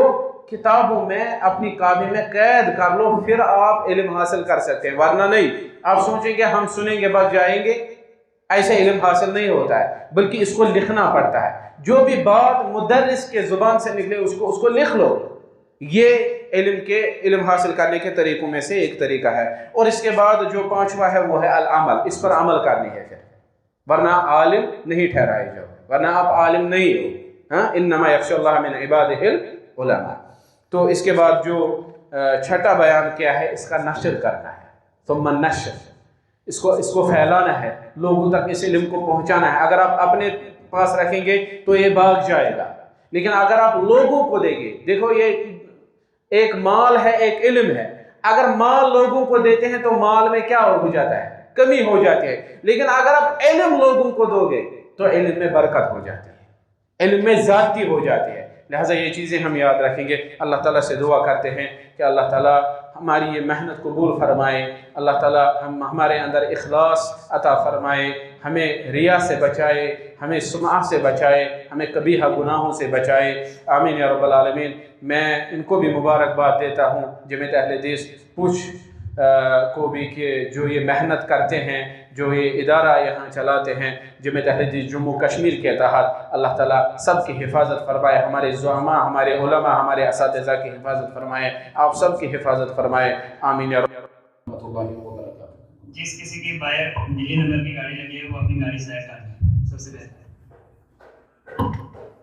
کتابوں میں اپنی کاپی میں قید کر لو، پھر آپ علم حاصل کر سکتے ہیں، ورنہ نہیں۔ آپ سوچیں گے ہم سنیں گے بس جائیں گے، ایسے علم حاصل نہیں ہوتا ہے، بلکہ اس کو لکھنا پڑتا ہے۔ جو بھی بات مدرس کے زبان سے نکلے اس کو لکھ لو۔ یہ علم حاصل کرنے کے طریقوں میں سے ایک طریقہ ہے۔ اور اس کے بعد جو پانچواں ہے وہ ہے العمل، اس پر عمل کرنی ہے پھر، ورنہ عالم نہیں ٹھہرائے جاؤ، ورنہ آپ عالم نہیں ہو۔ انما یخشی اللہ من عبادہ العلماء۔ تو اس کے بعد جو چھٹا بیان کیا ہے، اس کا نشر کرنا ہے، ثم النشر، اس کو پھیلانا ہے، لوگوں تک اس علم کو پہنچانا ہے۔ اگر آپ اپنے پاس رکھیں گے تو یہ بھاگ جائے گا، لیکن اگر آپ لوگوں کو دیں گے، دیکھو یہ ایک مال ہے، ایک علم ہے۔ اگر مال لوگوں کو دیتے ہیں تو مال میں کیا ہو جاتا ہے؟ کمی ہو جاتی ہے۔ لیکن اگر آپ علم لوگوں کو دو گے تو علم میں برکت ہو جاتی ہے، علم میں زیادتی ہو جاتی ہے۔ لہٰذا یہ چیزیں ہم یاد رکھیں گے۔ اللہ تعالیٰ سے دعا کرتے ہیں کہ اللہ تعالیٰ ہماری یہ محنت قبول فرمائے، اللہ تعالیٰ ہمارے اندر اخلاص عطا فرمائے، ہمیں ریا سے بچائے، ہمیں سمعہ سے بچائے، ہمیں قبیحہ گناہوں سے بچائے، آمین یا رب العالمین۔ میں ان کو بھی مبارکباد دیتا ہوں، جمعیت اہل حدیث پوچھ کو بھی، کہ جو یہ محنت کرتے ہیں، جو یہ ادارہ یہاں چلاتے ہیں، جمعیت اہل حدیث جموں کشمیر کے تحت، اللہ تعالیٰ سب کی حفاظت فرمائے، ہمارے زعماء، ہمارے علماء، ہمارے اساتذہ کی حفاظت فرمائے، آپ سب کی حفاظت فرمائے، آمین یا رحمۃ اللہ وبرکاتہ۔ جس کسی کی باہر دلی نمبر کی گاڑی لگی ہے وہ اپنی گاڑی سائڈ کر دیں، سب سے بہتر۔